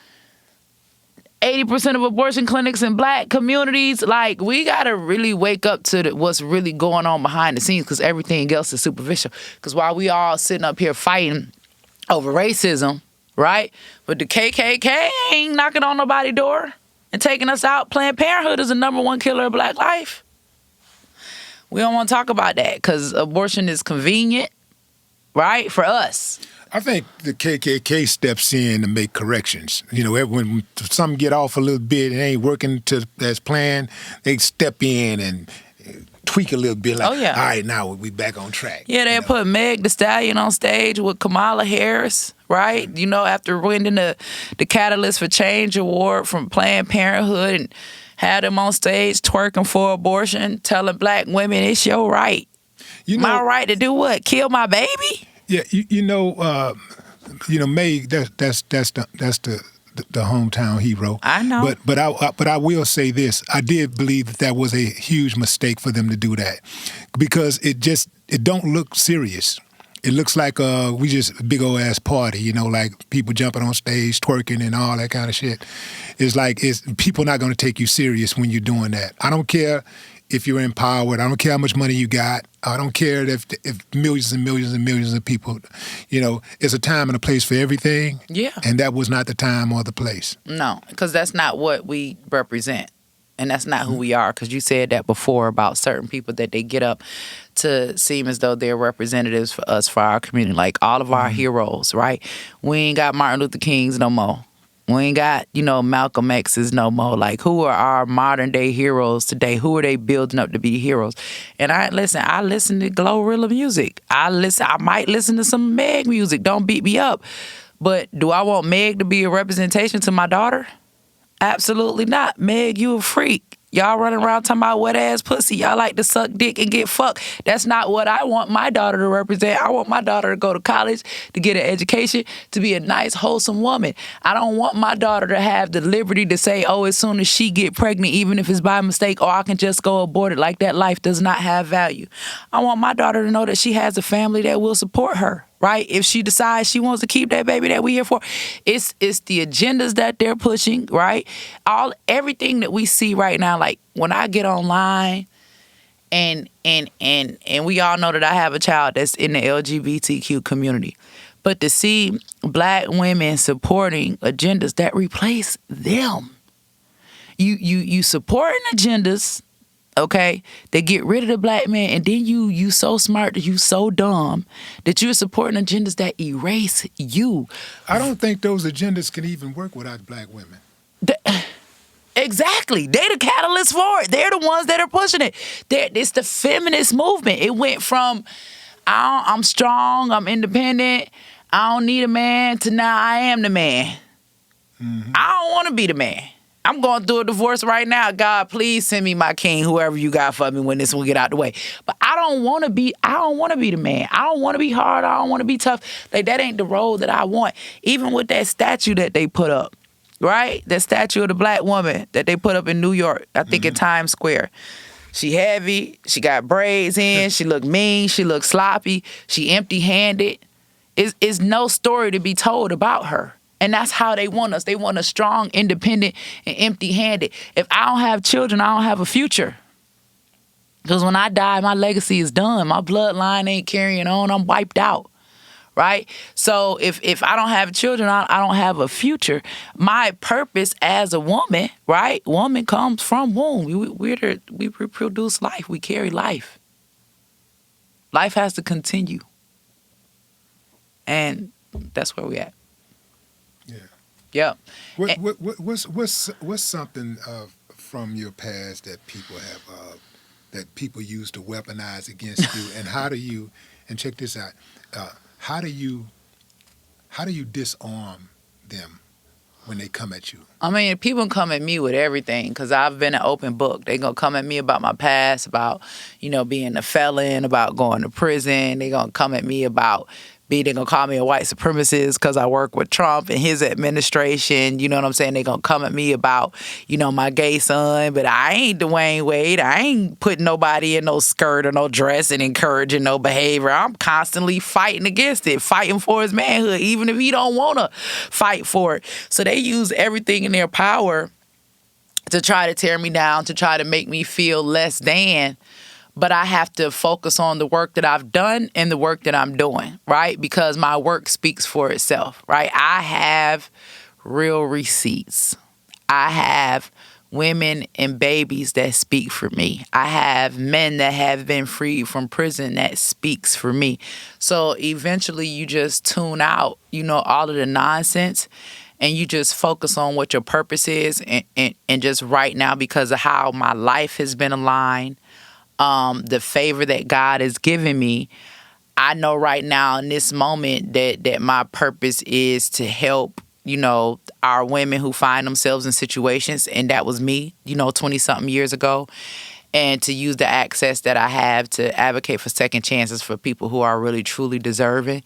80% of abortion clinics in Black communities, like, we got to really wake up to what's really going on behind the scenes, because everything else is superficial. Because while we all sitting up here fighting over racism, right, but the KKK ain't knocking on nobody's door and taking us out. Planned Parenthood is the #1 killer of Black life. We don't want to talk about that because abortion is convenient, right, for us. I think the KKK steps in to make corrections. When something get off a little bit and ain't working as planned, they step in and tweak a little bit. Like, all right, now we back on track. Yeah, they put Meg Thee Stallion on stage with Kamala Harris, right? After winning the Catalyst for Change Award from Planned Parenthood, and had them on stage twerking for abortion, telling Black women it's your right. My right to do what? Kill my baby? Yeah, Meg, that's the hometown hero. I know. But I will say this: I did believe that was a huge mistake for them to do that, because it don't look serious. It looks like we just a big old ass party, like people jumping on stage, twerking and all that kind of shit. It's like people not going to take you serious when you're doing that. I don't care if you're empowered. I don't care how much money you got. I don't care if millions and millions and millions of people, it's a time and a place for everything. Yeah. And that was not the time or the place. No, because that's not what we represent. And that's not who we are, because you said that before about certain people that they get up to seem as though they're representatives for us, for our community. Like all of our heroes, right? We ain't got Martin Luther Kings no more. We ain't got, Malcolm X's no more. Like, who are our modern day heroes today? Who are they building up to be heroes? And I listen to Glorilla music. I might listen to some Meg music. Don't beat me up. But do I want Meg to be a representation to my daughter? Absolutely not. Meg, you a freak. Y'all running around talking about wet ass pussy. Y'all like to suck dick and get fucked. That's not what I want my daughter to represent. I want my daughter to go to college, to get an education, to be a nice, wholesome woman. I don't want my daughter to have the liberty to say, as soon as she get pregnant, even if it's by mistake, I can just go abort it. Like, that life does not have value. I want my daughter to know that she has a family that will support her. Right? If she decides she wants to keep that baby that we here for, it's the agendas that they're pushing, right? Everything that we see right now, like when I get online and we all know that I have a child that's in the LGBTQ community. But to see black women supporting agendas that replace them. You supporting agendas, okay, they get rid of the black man, and then you so smart, you so dumb that you're supporting agendas that erase you. I don't think those agendas can even work without black women. Exactly. They the catalyst for it. They're the ones that are pushing it. It's the feminist movement. It went from I'm strong, I'm independent, I don't need a man, to now I am the man. Mm-hmm. I don't want to be the man. I'm going through a divorce right now. God, please send me my king, whoever you got for me when this one get out the way. But I don't want to be the man. I don't want to be hard. I don't want to be tough. Like, that ain't the role that I want. Even with that statue that they put up, right? That statue of the black woman that they put up in New York, I think in Times Square. She heavy. She got braids in. She look mean. She look sloppy. She empty-handed. It's no story to be told about her. And that's how they want us. They want us strong, independent, and empty-handed. If I don't have children, I don't have a future. Because when I die, my legacy is done. My bloodline ain't carrying on. I'm wiped out, right? So if I don't have children, I don't have a future. My purpose as a woman, right? Woman comes from womb. We reproduce life. We carry life. Life has to continue. And that's where we at. Yeah. What's something from your past that people use to weaponize against you, and how do you? And check this out. How do you disarm them when they come at you? I mean, people come at me with everything because I've been an open book. They gonna come at me about my past, about being a felon, about going to prison. They gonna come at me about they gonna call me a white supremacist because I work with Trump and his administration. You know what I'm saying? They gonna come at me about, my gay son, but I ain't Dwayne Wade. I ain't putting nobody in no skirt or no dress and encouraging no behavior. I'm constantly fighting against it, fighting for his manhood, even if he don't wanna fight for it. So they use everything in their power to try to tear me down, to try to make me feel less than. But I have to focus on the work that I've done and the work that I'm doing, right? Because my work speaks for itself, right? I have real receipts. I have women and babies that speak for me. I have men that have been freed from prison that speaks for me. So eventually you just tune out, all of the nonsense, and you just focus on what your purpose is and just right now, because of how my life has been aligned, the favor that God has given me, I know right now in this moment that my purpose is to help, our women who find themselves in situations, and that was me, 20-something years ago, and to use the access that I have to advocate for second chances for people who are really, truly deserving.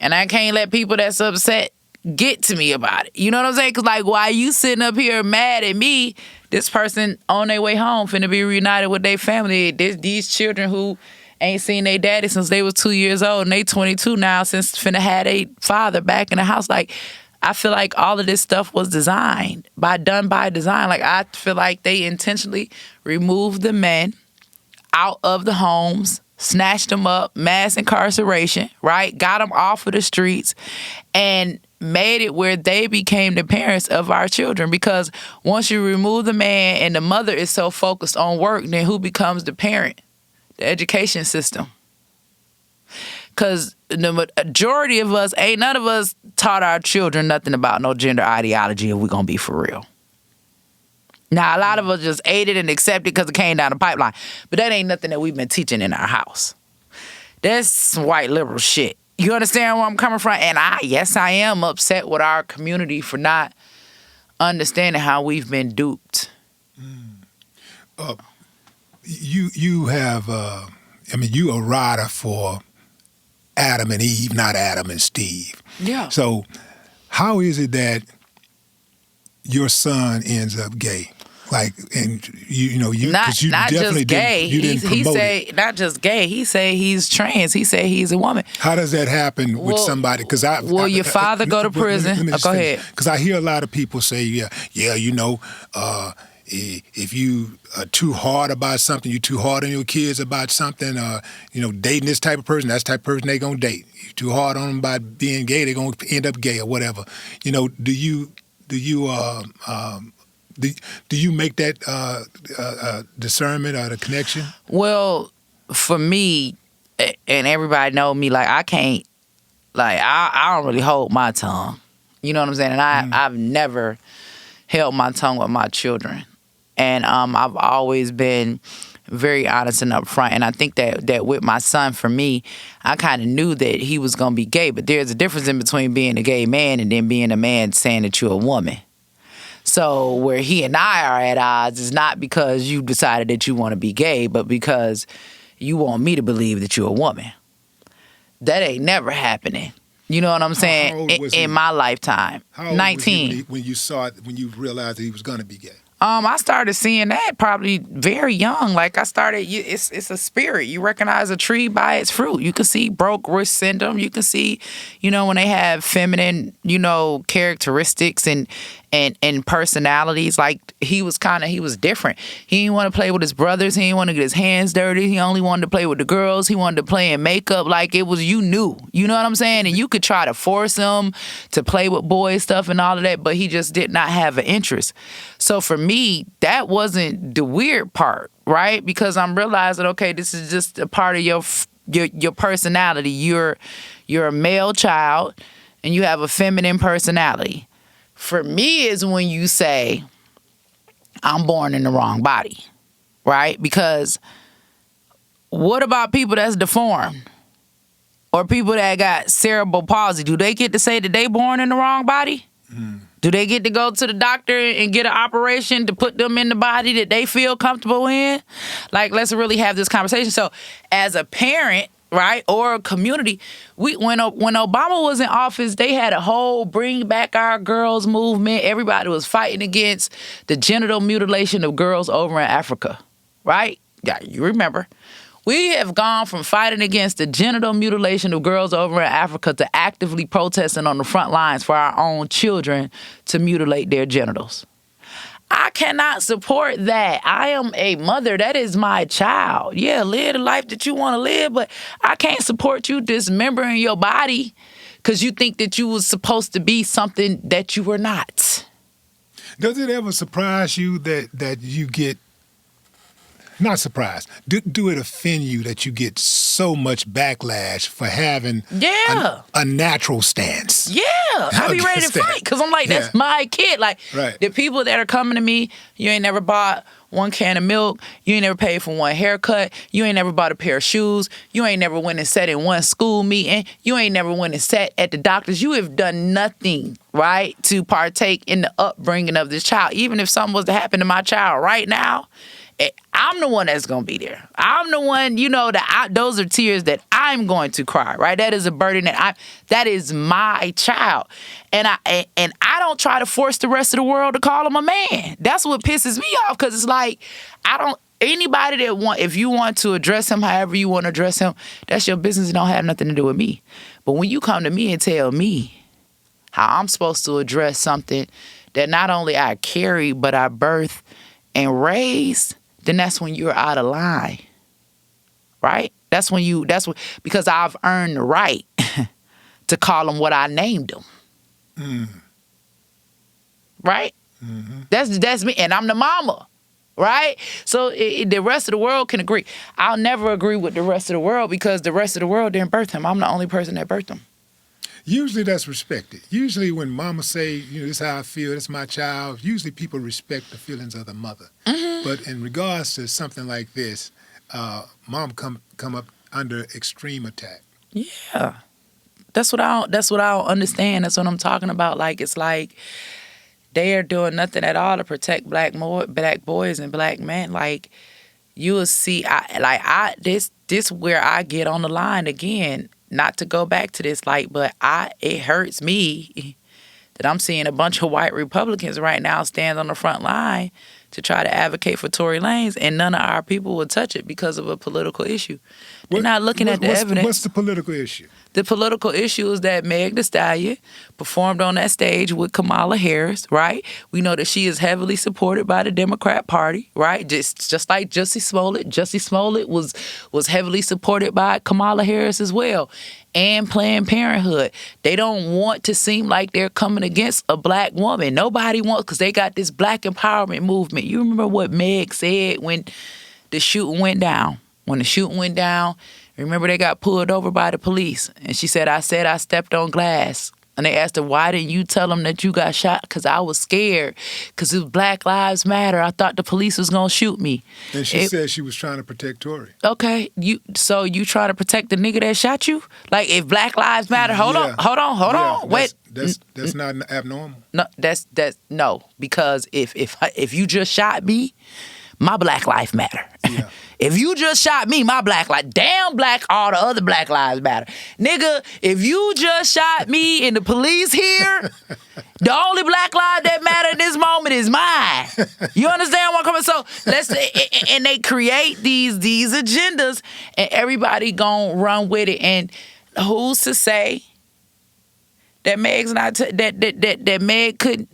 And I can't let people that's upset get to me about it. You know what I'm saying? Because, like, why you sitting up here mad at me, this person on their way home finna be reunited with their family. These children who ain't seen their daddy since they was 2 years old, and they 22 now, since finna had their father back in the house. Like, I feel like all of this stuff was done by design. Like, I feel like they intentionally removed the men out of the homes, snatched them up, mass incarceration, right? Got them off of the streets, and made it where they became the parents of our children. Because once you remove the man and the mother is so focused on work, then who becomes the parent? The education system. Because the majority of us, ain't none of us taught our children nothing about no gender ideology if we're going to be for real. Now, a lot of us just ate it and accepted it because it came down the pipeline. But that ain't nothing that we've been teaching in our house. That's some white liberal shit. You understand where I'm coming from? And I am upset with our community for not understanding how we've been duped. You have, you a rider for Adam and Eve, not Adam and Steve. Yeah. So how is it that your son ends up gay? Like, and you not definitely just gay. didn't promote it. Not just gay. He say he's trans. He say he's a woman. How does that happen with somebody? Because your father go to prison? Go ahead. Because I hear a lot of people say, if you are too hard about something, you're too hard on your kids about something, dating this type of person, that's the type of person they gonna date. You're too hard on them about being gay, they're gonna end up gay or whatever. Do you make that discernment or the connection? Well, for me, and everybody know me, like, I can't, like, I don't really hold my tongue. You know what I'm saying? And I've never held my tongue with my children. And I've always been very honest and upfront. And I think that with my son, for me, I kind of knew that he was going to be gay. But there's a difference in between being a gay man and then being a man saying that you're a woman. So where he and I are at odds is not because you decided that you want to be gay, but because you want me to believe that you're a woman. That ain't never happening. You know what I'm saying? How old was he? In my lifetime. How old 19. Was he when you saw it, when you realized that he was going to be gay? I started seeing that probably very young. Like, it's a spirit. You recognize a tree by its fruit. You can see broke wrist syndrome. You can see, when they have feminine, characteristics and personalities. Like, he was different. He didn't want to play with his brothers. He didn't want to get his hands dirty. He only wanted to play with the girls. He wanted to play in makeup. Like, it was, you know what I'm saying? And you could try to force him to play with boys stuff and all of that, but he just did not have an interest. So for me, that wasn't the weird part, right? Because I'm realizing, okay, this is just a part of your personality. You're a male child and you have a feminine personality. For me is when you say, I'm born in the wrong body, right? Because what about people that's deformed? Or people that got cerebral palsy? Do they get to say that they born in the wrong body? Mm. Do they get to go to the doctor and get an operation to put them in the body that they feel comfortable in? Like, let's really have this conversation. So as a parent, right, or a community, when Obama was in office, they had a whole Bring Back Our Girls movement. Everybody was fighting against the genital mutilation of girls over in Africa, right? Yeah, you remember. We have gone from fighting against the genital mutilation of girls over in Africa to actively protesting on the front lines for our own children to mutilate their genitals. I cannot support that. I am a mother. That is my child. Yeah, live the life that you want to live, but I can't support you dismembering your body because you think that you was supposed to be something that you were not. Does it ever surprise you that you get, not surprised, do it offend you that you get so much backlash for having a natural stance? Yeah, I be ready to fight because I'm like, that's my kid. Like, the people that are coming to me, you ain't never bought one can of milk, you ain't never paid for one haircut, you ain't never bought a pair of shoes, you ain't never went and sat in one school meeting, you ain't never went and sat at the doctor's. You have done nothing, right, to partake in the upbringing of this child. Even if something was to happen to my child right now, I'm the one that's going to be there. I'm the one, those are tears that I'm going to cry, right? That is a burden that is my child. And I don't try to force the rest of the world to call him a man. That's what pisses me off, because it's like, anybody if you want to address him however you want to address him, that's your business. It don't have nothing to do with me. But when you come to me and tell me how I'm supposed to address something that not only I carry, but I birth and raise, then that's when you're out of line, right? Because I've earned the right to call him what I named him, right? Mm-hmm. That's me, and I'm the mama, right? So the rest of the world can agree. I'll never agree with the rest of the world, because the rest of the world didn't birth him. I'm the only person that birthed him. Usually that's respected. Usually when mama say, this is how I feel, it's my child, usually people respect the feelings of the mother. Mm-hmm. But in regards to something like this, mom come up under extreme attack. Yeah. That's what I don't understand. That's what I'm talking about. Like, it's like they are doing nothing at all to protect black boys and black men. Like, you will see, this where I get on the line again. Not to go back to this, but it hurts me that I'm seeing a bunch of white Republicans right now stand on the front line to try to advocate for Tory Lanez, and none of our people will touch it because of a political issue. They're not looking at the evidence. What's the political issue? The political issue is that Meg Thee Stallion performed on that stage with Kamala Harris, right? We know that she is heavily supported by the Democrat Party, right? Just like Jussie Smollett. Jussie Smollett was heavily supported by Kamala Harris as well, and Planned Parenthood. They don't want to seem like they're coming against a black woman. Nobody wants, because they got this black empowerment movement. You remember what Meg said when the shooting went down? Remember, they got pulled over by the police, and she said I stepped on glass. And they asked her, why didn't you tell them that you got shot? Because I was scared, because it was Black Lives Matter. I thought the police was going to shoot me. And she said she was trying to protect Tory. Okay, so you try to protect the nigga that shot you? Like, if Black Lives Matter, hold on. Wait. That's not abnormal. No, that's no, because if you just shot me, my Black Life Matter. Yeah. If you just shot me, my black life, damn black, all the other Black Lives Matter. Nigga, if you just shot me and the police here, the only black life that matter in this moment is mine. You understand what I'm coming? So and they create these agendas, and everybody gonna run with it. And who's to say that Meg's not that Meg could,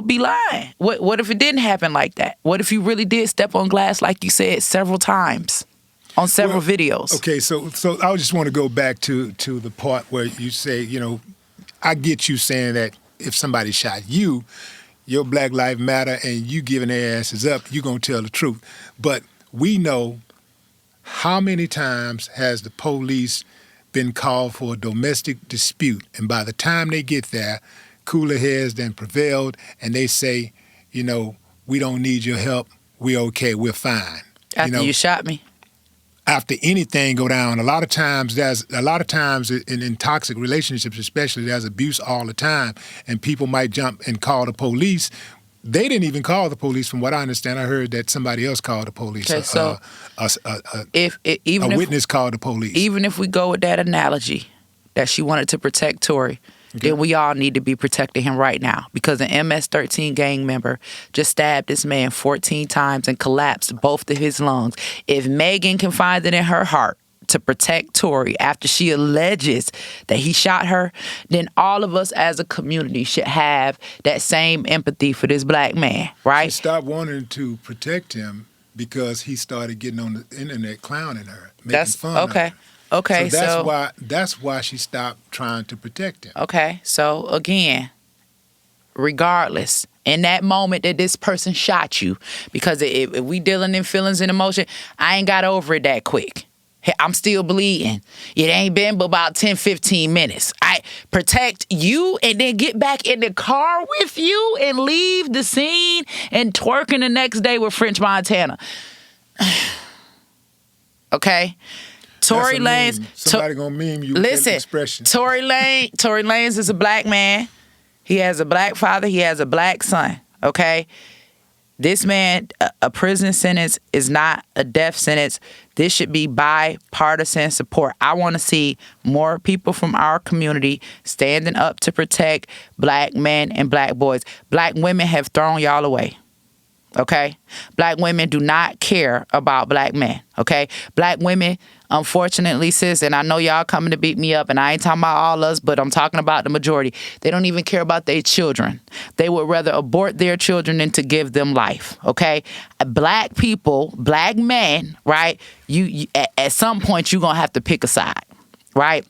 be lying? What if it didn't happen like that? What if you really did step on glass, like you said, several times on several videos? Okay, so I just want to go back to the part where you say, I get you saying that if somebody shot you, your Black Lives Matter, and you giving their asses up, you're gonna tell the truth. But we know, how many times has the police been called for a domestic dispute, and by the time they get there, cooler heads then prevailed, and they say, we don't need your help, we're okay, we're fine. After you shot me? After anything go down, a lot of times in toxic relationships especially, there's abuse all the time, and people might jump and call the police. They didn't even call the police, from what I understand. I heard that somebody else called the police. Okay, so a witness called the police. Even if we go with that analogy, that she wanted to protect Tory, then we all need to be protecting him right now, because an MS-13 gang member just stabbed this man 14 times and collapsed both of his lungs. If Megan can find it in her heart to protect Tory after she alleges that he shot her, then all of us as a community should have that same empathy for this black man, right? She stopped wanting to protect him because he started getting on the internet clowning her, making fun of her. Okay, so that's why she stopped trying to protect him. Okay, so again, regardless, in that moment that this person shot you, because if we dealing in feelings and emotion, I ain't got over it that quick. I'm still bleeding. It ain't been but about 10, 15 minutes. I protect you and then get back in the car with you and leave the scene and twerking the next day with French Montana. Okay? Tory Lanez. Somebody gonna meme you with that expression. Tory Lanez is a black man. He has a black father. He has a black son. Okay? This man, a prison sentence is not a death sentence. This should be bipartisan support. I want to see more people from our community standing up to protect black men and black boys. Black women have thrown y'all away. Okay? Black women do not care about black men. Okay? Black women, unfortunately, sis, and I know y'all coming to beat me up, and I ain't talking about all us, but I'm talking about the majority. They don't even care about their children. They would rather abort their children than to give them life. Okay? Black people, black men, right? You at some point you're gonna have to pick a side, right?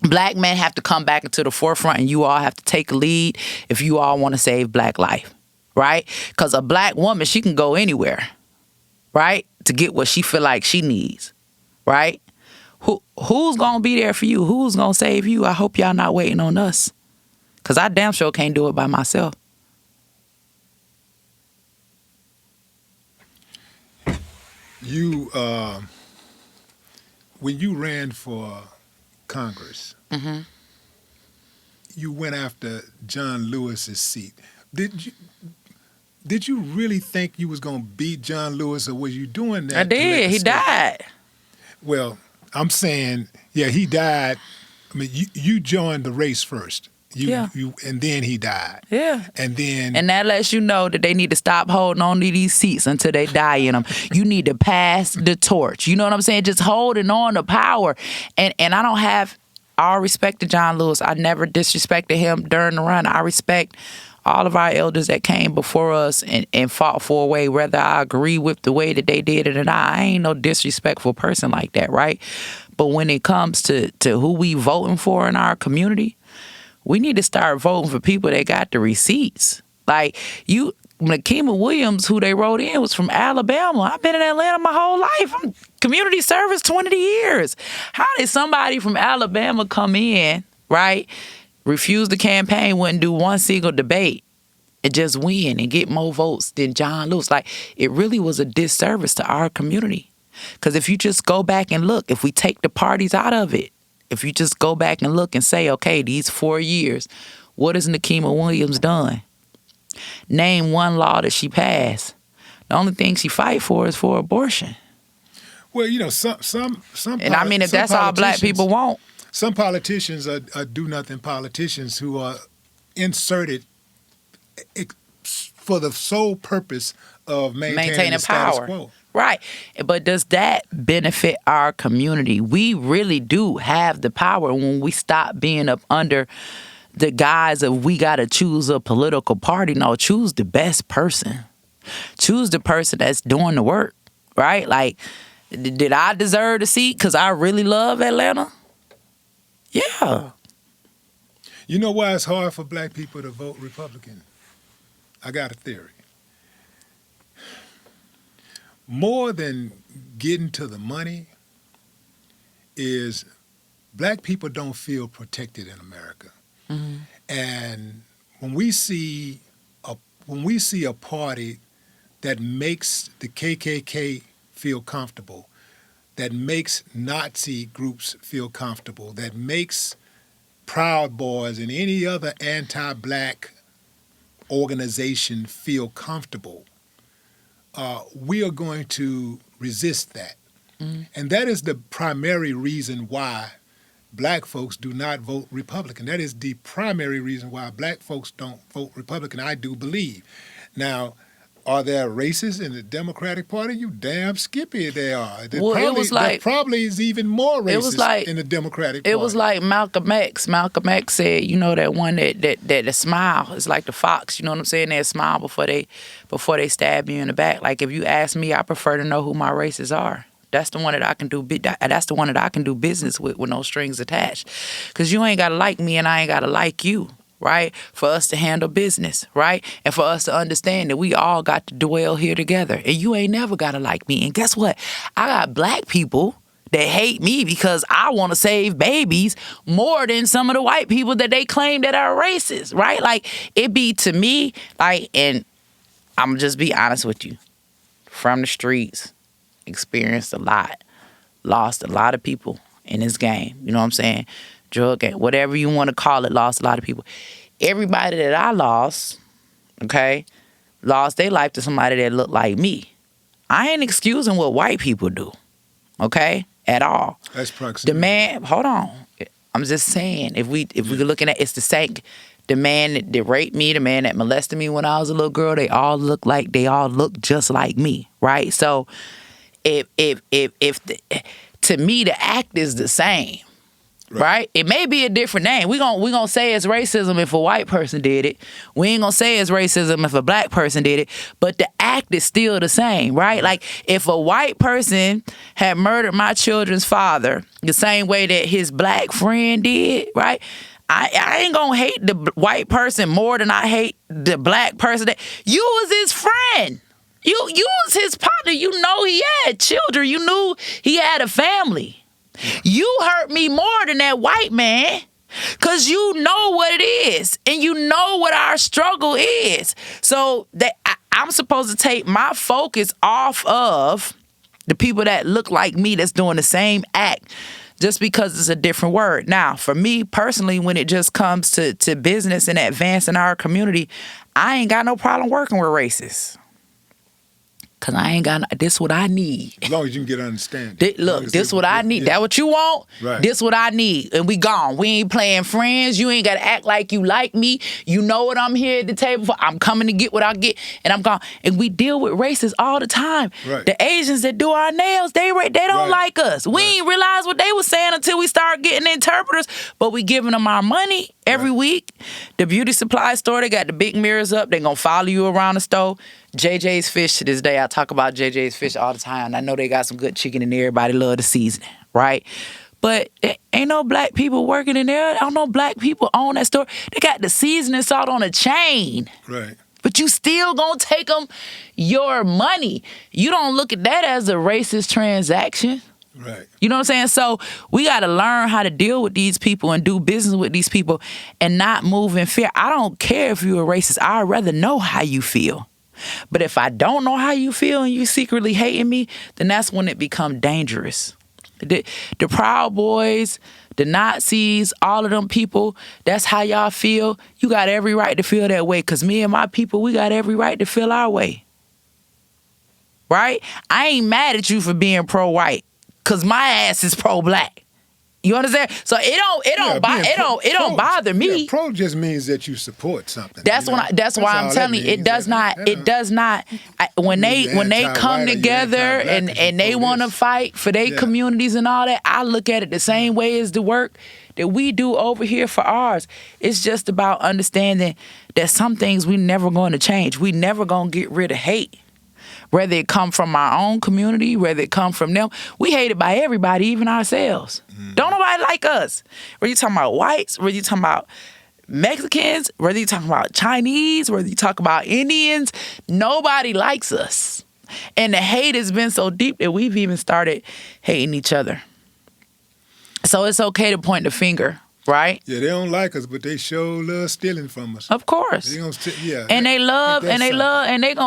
Black men have to come back into the forefront, and you all have to take a lead if you all want to save black life. Right? Because a black woman, she can go anywhere, right? To get what she feel like she needs, right? Who's going to be there for you? Who's going to save you? I hope y'all not waiting on us. Because I damn sure can't do it by myself. You, when you ran for Congress, you went after John Lewis's seat. Did you really think you was going to beat John Lewis, or was you doing that? I did. He died. Well, I'm saying, yeah, he died. I mean, you joined the race first. And then he died. Yeah. And that lets you know that they need to stop holding on to these seats until they die in them. You need to pass the torch. You know what I'm saying? Just holding on to power. And I don't have all respect to John Lewis. I never disrespected him during the run. I respect all of our elders that came before us and fought for a way, whether I agree with the way that they did it or not. I ain't no disrespectful person like that, right? But when it comes to who we voting for in our community, we need to start voting for people that got the receipts. Like Nakima Williams, who they wrote in, was from Alabama. I've been in Atlanta my whole life. I'm community service 20 years. How did somebody from Alabama come in, right? Refuse the campaign, wouldn't do one single debate, and just win and get more votes than John Lewis. Like, it really was a disservice to our community. Because if you just go back and look, if we take the parties out of it, if you just go back and look and say, okay, these 4 years, what has Nakima Williams done? Name one law that she passed. The only thing she fight for is for abortion. Well, you know, some and I mean, if that's all black people want. Some politicians are do-nothing politicians who are inserted for the sole purpose of maintaining the status power. Quo. Right. But does that benefit our community? We really do have the power when we stop being up under the guise of we got to choose a political party. No, choose the best person. Choose the person that's doing the work, right? Like, did I deserve the seat because I really love Atlanta? Yeah. You know why it's hard for black people to vote Republican? I got a theory. More than getting to the money is black people don't feel protected in America. Mm-hmm. And when we see a party that makes the KKK feel comfortable, that makes Nazi groups feel comfortable, that makes Proud Boys and any other anti-black organization feel comfortable, we are going to resist that. Mm-hmm. And that is the primary reason why black folks do not vote Republican. That is the primary reason why black folks don't vote Republican, I do believe. Now, are there racists in the Democratic Party? You damn skippy they are. There probably is even more racists in the Democratic Party. It was like Malcolm X. Malcolm X said, you know, that one that smile is like the fox. You know what I'm saying? They smile before they stab you in the back. Like, if you ask me, I prefer to know who my races are. That's the one that I can do. That's the one that I can do business with no strings attached. Because you ain't gotta like me, and I ain't gotta like you. Right? For us to handle business, right? And for us to understand that we all got to dwell here together. And you ain't never got to like me. And guess what? I got black people that hate me because I want to save babies more than some of the white people that they claim that are racist, right? Like, it be to me, like, and I'm just be honest with you. From the streets, experienced a lot, lost a lot of people in this game. You know what I'm saying? Drug game, whatever you want to call it, lost a lot of people. Everybody that I lost, okay, lost their life to somebody that looked like me. I ain't excusing what white people do, okay, at all. That's proximity. The man, hold on. I'm just saying, if we're looking at, it's the same. The man that raped me, the man that molested me when I was a little girl, they all look just like me, right? So, to me, the act is the same, right? It may be a different name. We gonna say it's racism if a white person did it. We ain't gonna say it's racism if a black person did it. But the act is still the same, right? Like if a white person had murdered my children's father the same way that his black friend did, right? I ain't gonna hate the white person more than I hate the black person. You was his friend. You was his partner. You know he had children. You knew he had a family. You hurt me more than that white man because you know what it is and you know what our struggle is. So that I'm supposed to take my focus off of the people that look like me that's doing the same act just because it's a different word. Now, for me personally, when it just comes to business and advancing our community, I ain't got no problem working with racists. Because I ain't got, this what I need. As long as you can get understanding. Look, this what I need. That what you want? Right. This what I need. And we gone. We ain't playing friends. You ain't got to act like you like me. You know what I'm here at the table for. I'm coming to get what I get, and I'm gone. And we deal with racists all the time. Right. The Asians that do our nails, they don't like us. We ain't realize what they was saying until we start getting interpreters, but we giving them our money every week. The beauty supply store, they got the big mirrors up. They gonna follow you around the store. JJ's Fish, to this day, I talk about JJ's Fish all the time. I know they got some good chicken in there. Everybody love the seasoning, right? But ain't no black people working in there. I don't know black people own that store. They got the seasoning salt on a chain. Right. But you still gonna take them your money. You don't look at that as a racist transaction. Right. You know what I'm saying? So we got to learn how to deal with these people and do business with these people and not move in fear. I don't care if you're a racist. I'd rather know how you feel. But if I don't know how you feel and you secretly hating me, then that's when it becomes dangerous. The Proud Boys, the Nazis, all of them people, that's how y'all feel. You got every right to feel that way because me and my people, we got every right to feel our way. Right? I ain't mad at you for being pro-white because my ass is pro-black. You understand? So it don't bother me. Yeah, pro just means that you support something. That's why I'm telling you, it does not. When they come together and they want to fight for their communities and all that, I look at it the same way as the work that we do over here for ours. It's just about understanding that some things we never going to change. We never going to get rid of hate. Whether it come from our own community, whether it come from them, we hated by everybody, even ourselves. Don't nobody like us. Whether you talking about whites, whether you talking about Mexicans, whether you talking about Chinese, whether you talk about Indians, nobody likes us. And the hate has been so deep that we've even started hating each other. So it's okay to point the finger. Right? Yeah, they don't like us, but they sure love stealing from us. Of course. They gonna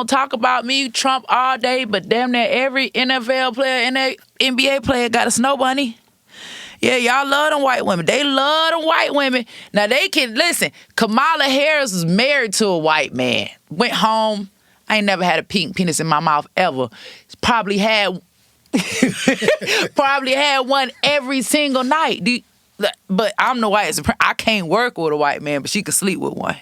talk about me, Trump, all day, but damn near every NFL player and NBA player got a snow bunny. Yeah, y'all love them white women. They love them white women. Now they can, listen, Kamala Harris was married to a white man. Went home. I ain't never had a pink penis in my mouth ever. Probably had one every single night. But I'm the white supremacy. I can't work with a white man, but she can sleep with one.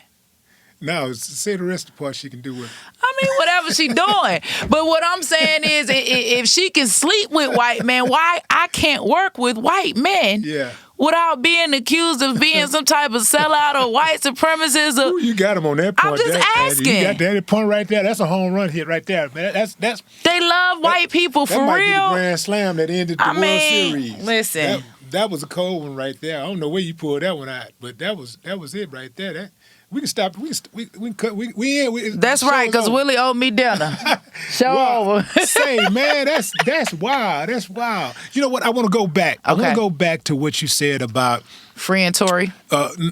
No, say the rest of the part she can do with. I mean, whatever she doing. But what I'm saying is, if she can sleep with white men, why I can't work with white men? Yeah. Without being accused of being some type of sellout or white supremacist. Ooh, you got him on that point. I'm just asking. You got that point right there. That's a home run hit right there, man. That's. They love white people for real. That might be the grand slam that ended the World Series. Listen. That was a cold one right there. I don't know where you pulled that one out, but that was it right there. We can stop. We can cut. That's right, because Willie owed me dinner. Show over. Say, man, that's wild. That's wild. You know what? I want to go back. I want to go back to what you said about friend Tory.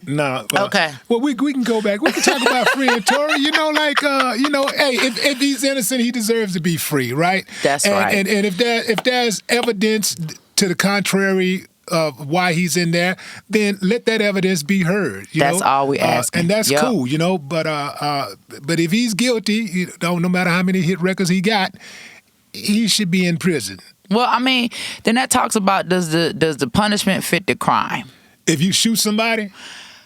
No. Okay. Well, we can go back. We can talk about friend Tory. You know, like hey, if he's innocent, he deserves to be free, right? That's right. And if there's evidence to the contrary, of why he's in there, then let that evidence be heard. That's all we asking. And that's cool, But if he's guilty, no matter how many hit records he got, he should be in prison. Well, I mean, then that talks about does the punishment fit the crime? If you shoot somebody,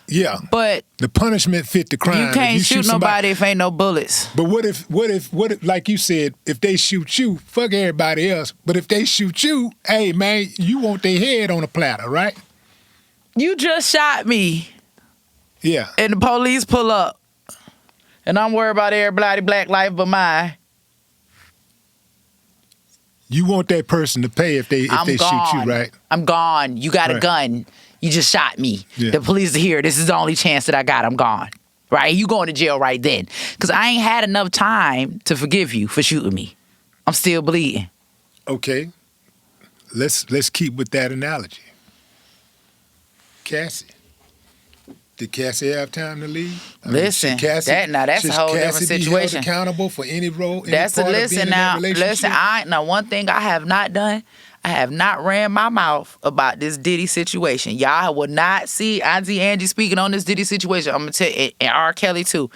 yeah, but the punishment fit the crime. You can't shoot nobody if ain't no bullets. But what if, like you said, if they shoot you, fuck everybody else. But if they shoot you, hey man, you want their head on a platter, right? You just shot me. Yeah. And the police pull up, and I'm worried about everybody black life but mine. You want that person to pay if they shoot you, right? I'm gone. You got a gun. You just shot me. Yeah. The police are here. This is the only chance that I got. I'm gone. Right? You going to jail right then. Because I ain't had enough time to forgive you for shooting me. I'm still bleeding. Okay. Let's keep with that analogy. Cassie. Did Cassie have time to leave? Listen, that's a whole different situation. Be held accountable for any role? One thing I have not done, I have not ran my mouth about this Diddy situation. Y'all will not see Auntie Angie speaking on this Diddy situation. I'm gonna tell you, and R. Kelly too,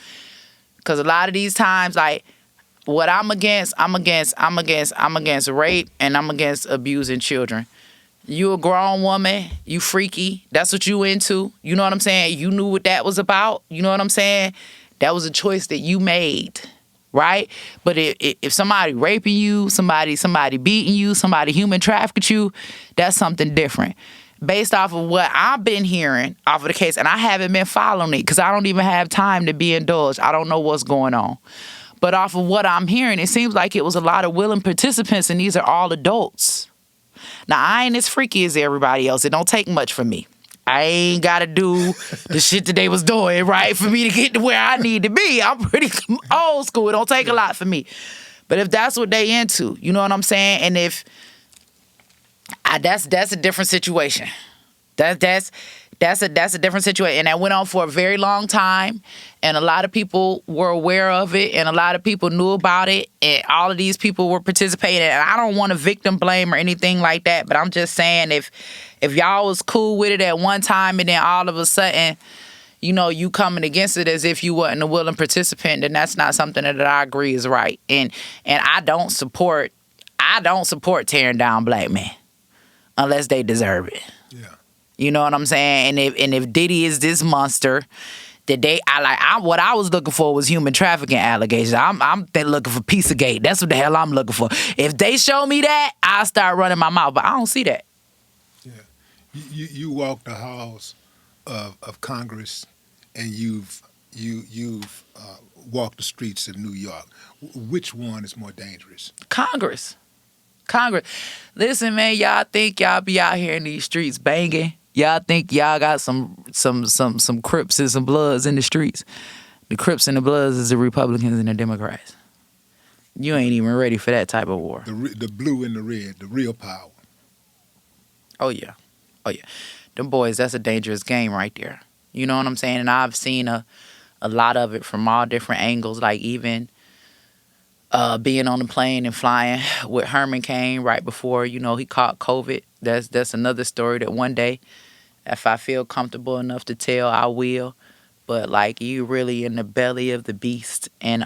because a lot of these times, like what I'm against rape, and I'm against abusing children. You a grown woman, you freaky, that's what you into. You know what I'm saying? You knew what that was about. You know what I'm saying? That was a choice that you made, right? But if somebody raping you, somebody beating you, somebody human trafficking you, that's something different. Based off of what I've been hearing off of the case, and I haven't been following it because I don't even have time to be indulged. I don't know what's going on. But off of what I'm hearing, it seems like it was a lot of willing participants, and these are all adults. Now, I ain't as freaky as everybody else. It don't take much for me. I ain't got to do the shit that they was doing, right, for me to get to where I need to be. I'm pretty old school. It don't take a lot for me. But if that's what they into, you know what I'm saying? And if that's a different situation. That's a different situation. And that went on for a very long time. And a lot of people were aware of it. And a lot of people knew about it. And all of these people were participating. And I don't want to victim blame or anything like that. But I'm just saying if y'all was cool with it at one time and then all of a sudden, you coming against it as if you wasn't a willing participant, then that's not something that I agree is right. And I don't support tearing down black men unless they deserve it. Yeah. You know what I'm saying? And if Diddy is this monster, that what I was looking for was human trafficking allegations. I'm looking for Pizzagate. That's what the hell I'm looking for. If they show me that, I'll start running my mouth. But I don't see that. Yeah, you walk the halls of Congress, and you've walked the streets of New York. Which one is more dangerous? Congress. Listen, man, y'all think y'all be out here in these streets banging? Y'all think y'all got some Crips and some Bloods in the streets? The Crips and the Bloods is the Republicans and the Democrats. You ain't even ready for that type of war. The blue and the red, the real power. Oh yeah. Them boys, that's a dangerous game right there. You know what I'm saying? And I've seen a lot of it from all different angles, like even being on the plane and flying with Herman Cain right before, he caught COVID. That's another story that one day, if I feel comfortable enough to tell, I will. But like you really in the belly of the beast. And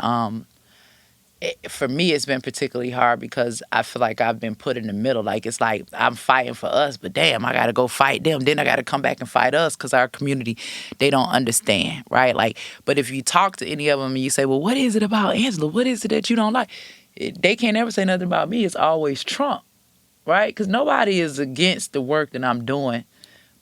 for me, it's been particularly hard because I feel like I've been put in the middle. Like it's like I'm fighting for us, but damn, I got to go fight them. Then I got to come back and fight us because our community, they don't understand, right? Like, but if you talk to any of them and you say, well, what is it about Angela? What is it that you don't like? They can't ever say nothing about me. It's always Trump, right? Because nobody is against the work that I'm doing,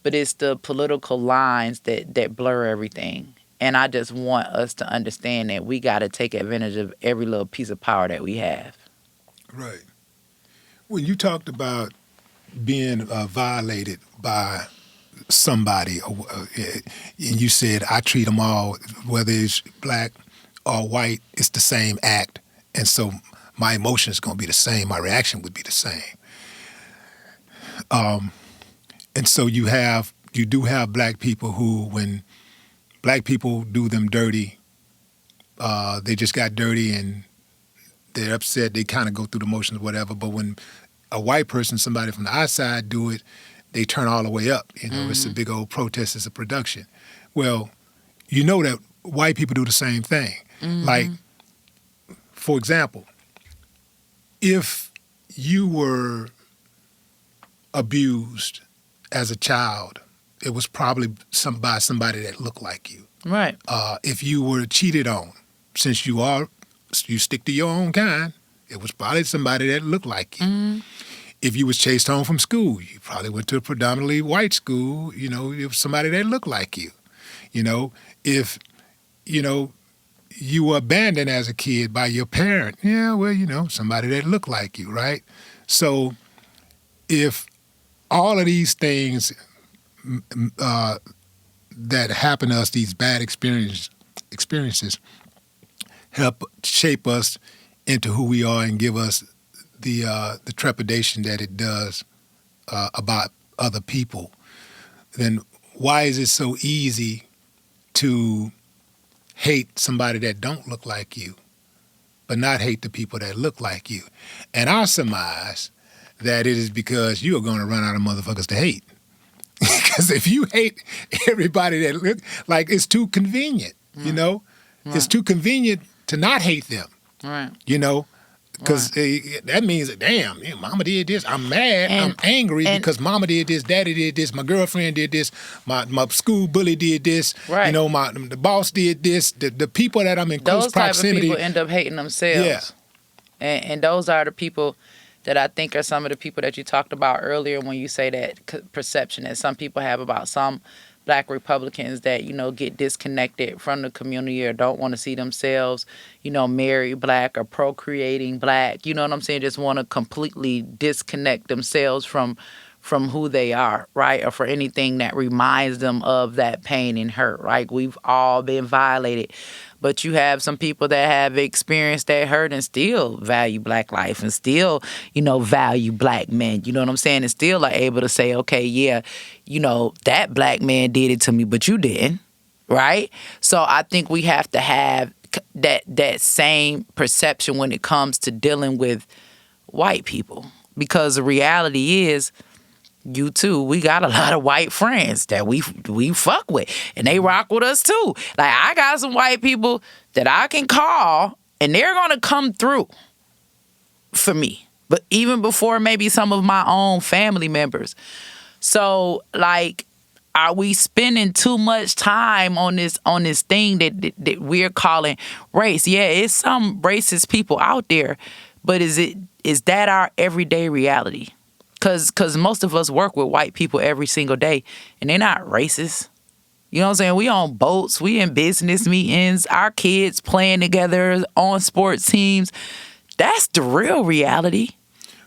but it's the political lines that blur everything. And I just want us to understand that we got to take advantage of every little piece of power that we have. Right. When you talked about being violated by somebody, and you said, I treat them all, whether it's black or white, it's the same act. And so my emotion is going to be the same. My reaction would be the same. And so you do have black people who, when black people do them dirty, they just got dirty and they're upset. They kind of go through the motions, whatever. But when a white person, somebody from the outside do it, they turn all the way up. It's a big old protest. It's a production. Well, you know that white people do the same thing. Like, for example, if you were abused as a child, it was probably by somebody that looked like you. Right. If you were cheated on, since you stick to your own kind, it was probably somebody that looked like you. If you was chased home from school, you probably went to a predominantly white school. It was somebody that looked like you. If you were abandoned as a kid by your parent, somebody that looked like you, right? So if all of these things that happen to us, these bad experiences, help shape us into who we are and give us the trepidation that it does about other people, then why is it so easy to hate somebody that don't look like you, but not hate the people that look like you? And I surmise that it is because you are going to run out of motherfuckers to hate. Because if you hate everybody that look like, it's too convenient, Right. It's too convenient to not hate them, right? Because that means, damn, mama did this. I'm mad. I'm angry because mama did this, daddy did this, my girlfriend did this, my school bully did this, right. The boss did this, the people that I'm in close proximity. Those type of people end up hating themselves. Yeah. And those are the people that I think are some of the people that you talked about earlier when you say that perception that some people have about some Black Republicans that, get disconnected from the community or don't want to see themselves, marry Black or procreating Black. You know what I'm saying? Just want to completely disconnect themselves from who they are, right? Or for anything that reminds them of that pain and hurt, right? We've all been violated. But you have some people that have experienced that hurt and still value Black life and still, value Black men. You know what I'm saying? And still are able to say, okay, yeah, that Black man did it to me, but you didn't, right? So I think we have to have that same perception when it comes to dealing with white people. Because the reality is, you too, we got a lot of white friends that we fuck with, and they rock with us too. Like, I got some white people that I can call, and they're gonna come through for me. But even before maybe some of my own family members. So, like, are we spending too much time on this thing that we're calling race? Yeah, it's some racist people out there, but is that our everyday reality? Because most of us work with white people every single day, and they're not racist. You know what I'm saying? We on boats, we in business meetings, our kids playing together on sports teams. That's the real reality.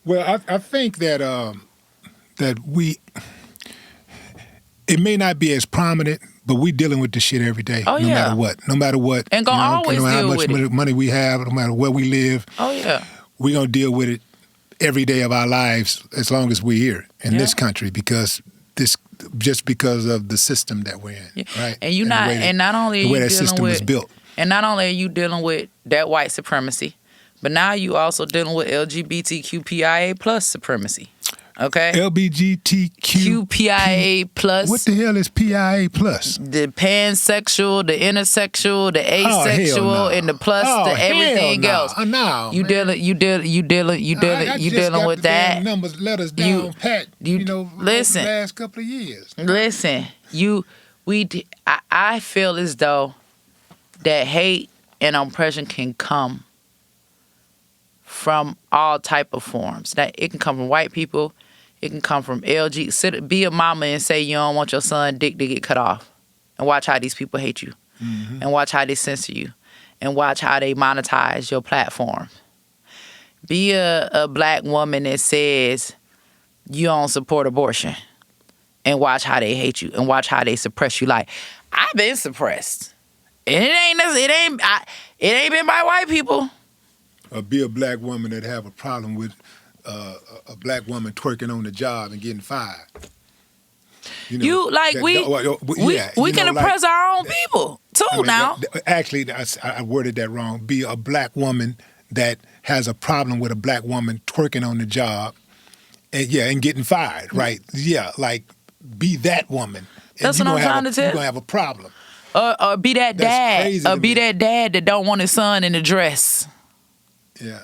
Well, I think that it may not be as prominent, but we dealing with this shit every day. Oh, yeah. No matter what. And gonna always deal with it. No matter how much money we have, no matter where we live. Oh, yeah. We're going to deal with it every day of our lives as long as we're here in this country, because of the system that we're in, right? And not only the way that system was built, and not only are you dealing with that white supremacy, but now you also dealing with LGBTQIA plus supremacy. Okay. LGBTQIA plus. What the hell is PIA plus? The pansexual, the intersexual, the asexual, and the plus to everything else. No, you dealing with that. Numbers, letters down pat. Listen. The last couple of years. Listen, I feel as though that hate and oppression can come from all type of forms. That it can come from white people. It can come from be a mama and say you don't want your son dick to get cut off. And watch how these people hate you. Mm-hmm. And watch how they censor you. And watch how they monetize your platform. Be a Black woman that says you don't support abortion. And watch how they hate you. And watch how they suppress you. Like, I've been suppressed. And it ain't been by white people. Be a Black woman that have a problem with a Black woman twerking on the job and getting fired. We can oppress our own people too now. Actually, I worded that wrong. Be a Black woman that has a problem with a Black woman twerking on the job and getting fired, right? Yeah, like be that woman. That's what I'm trying to tell. You're gonna have a problem. Or be that That's dad. crazy Or to be me. that dad that don't want his son in a dress. Yeah.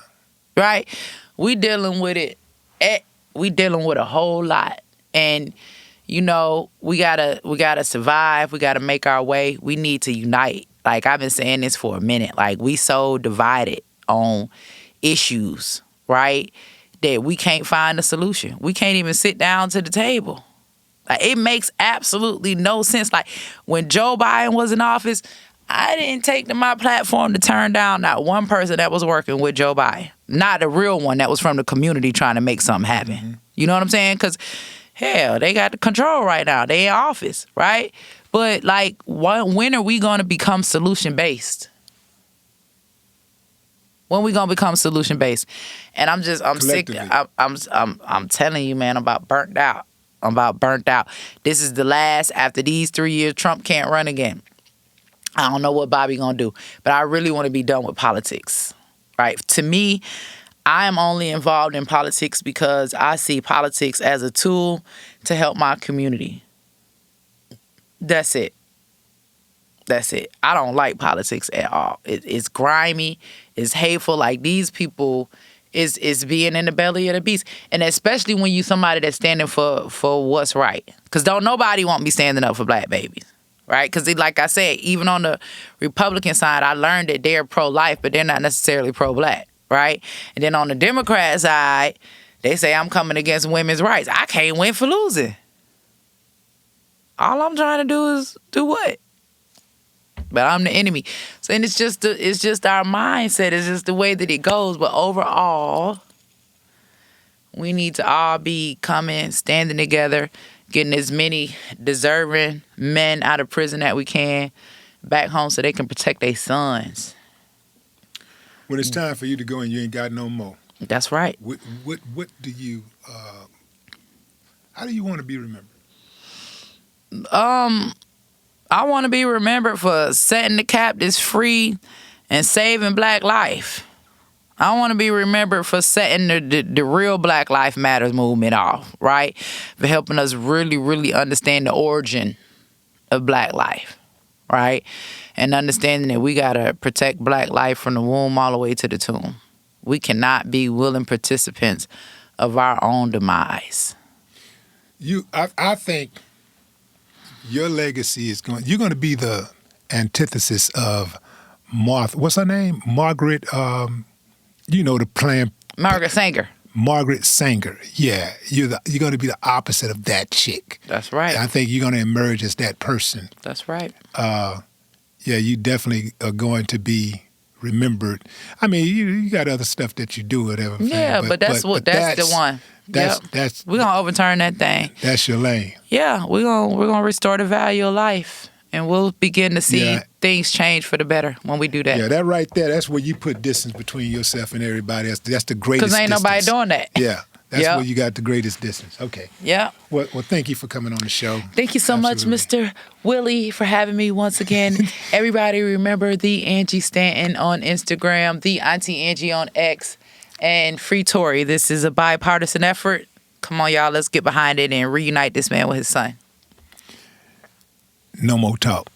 Right? We dealing with it. We dealing with a whole lot. And you know, we gotta survive. We gotta make our way. We need to unite. Like I've been saying this for a minute. Like we so divided on issues, right? That we can't find a solution. We can't even sit down to the table. Like, it makes absolutely no sense. Like when Joe Biden was in office, I didn't take to my platform to turn down not one person that was working with Joe Biden. Not a real one that was from the community trying to make something happen. Mm-hmm. You know what I'm saying? Because, hell, they got the control right now. They in office, right? But, like, when are we going to become solution-based? When we going to become solution-based? And I'm sick. I'm telling you, man, I'm about burnt out. This is the last. After these 3 years, Trump can't run again. I don't know what Bobby gonna do, but I really want to be done with politics, right? To me, I am only involved in politics because I see politics as a tool to help my community. That's it. I don't like politics at all. It's grimy. It's hateful. Like these people is being in the belly of the beast. And especially when you somebody that's standing for what's right. Because don't nobody want me standing up for black babies. Right? Because like I said, even on the Republican side, I learned that they're pro-life, but they're not necessarily pro-black. Right? And then on the Democrat side, they say I'm coming against women's rights. I can't win for losing. All I'm trying to do is do what? But I'm the enemy. So, and it's just our mindset. It's just the way that it goes. But overall, we need to all be coming, standing together, getting as many deserving men out of prison that we can back home so they can protect their sons. When it's time for you to go and you ain't got no more. That's right. What do you? How do you want to be remembered? I want to be remembered for setting the captives free and saving black life. I want to be remembered for setting the real Black Lives Matters movement off, right? For helping us really, really understand the origin of black life, right? And understanding that we got to protect black life from the womb all the way to the tomb. We cannot be willing participants of our own demise. I think your legacy is you're going to be the antithesis of what's her name? Margaret, the plan. Margaret Sanger. Margaret Sanger. Yeah. You're going to be the opposite of that chick. That's right. I think you're going to emerge as that person. That's right. Yeah, you definitely are going to be remembered. I mean, you got other stuff that you do, whatever. Yeah, but that's the one. That's we're gonna overturn that thing. That's your lane. Yeah, we're gonna restore the value of life, and we'll begin to see things change for the better when we do that. Yeah, that right there, that's where you put distance between yourself and everybody else. That's the greatest because ain't distance. nobody doing that. Yeah, that's where you got the greatest distance. Okay. Yeah. Well, thank you for coming on the show. Thank you so much, Mr. Willie, for having me once again. Everybody remember the Angie Stanton on Instagram, the Auntie Angie on X, and Free Tory. This is a bipartisan effort. Come on, y'all, let's get behind it and reunite this man with his son. No more talk.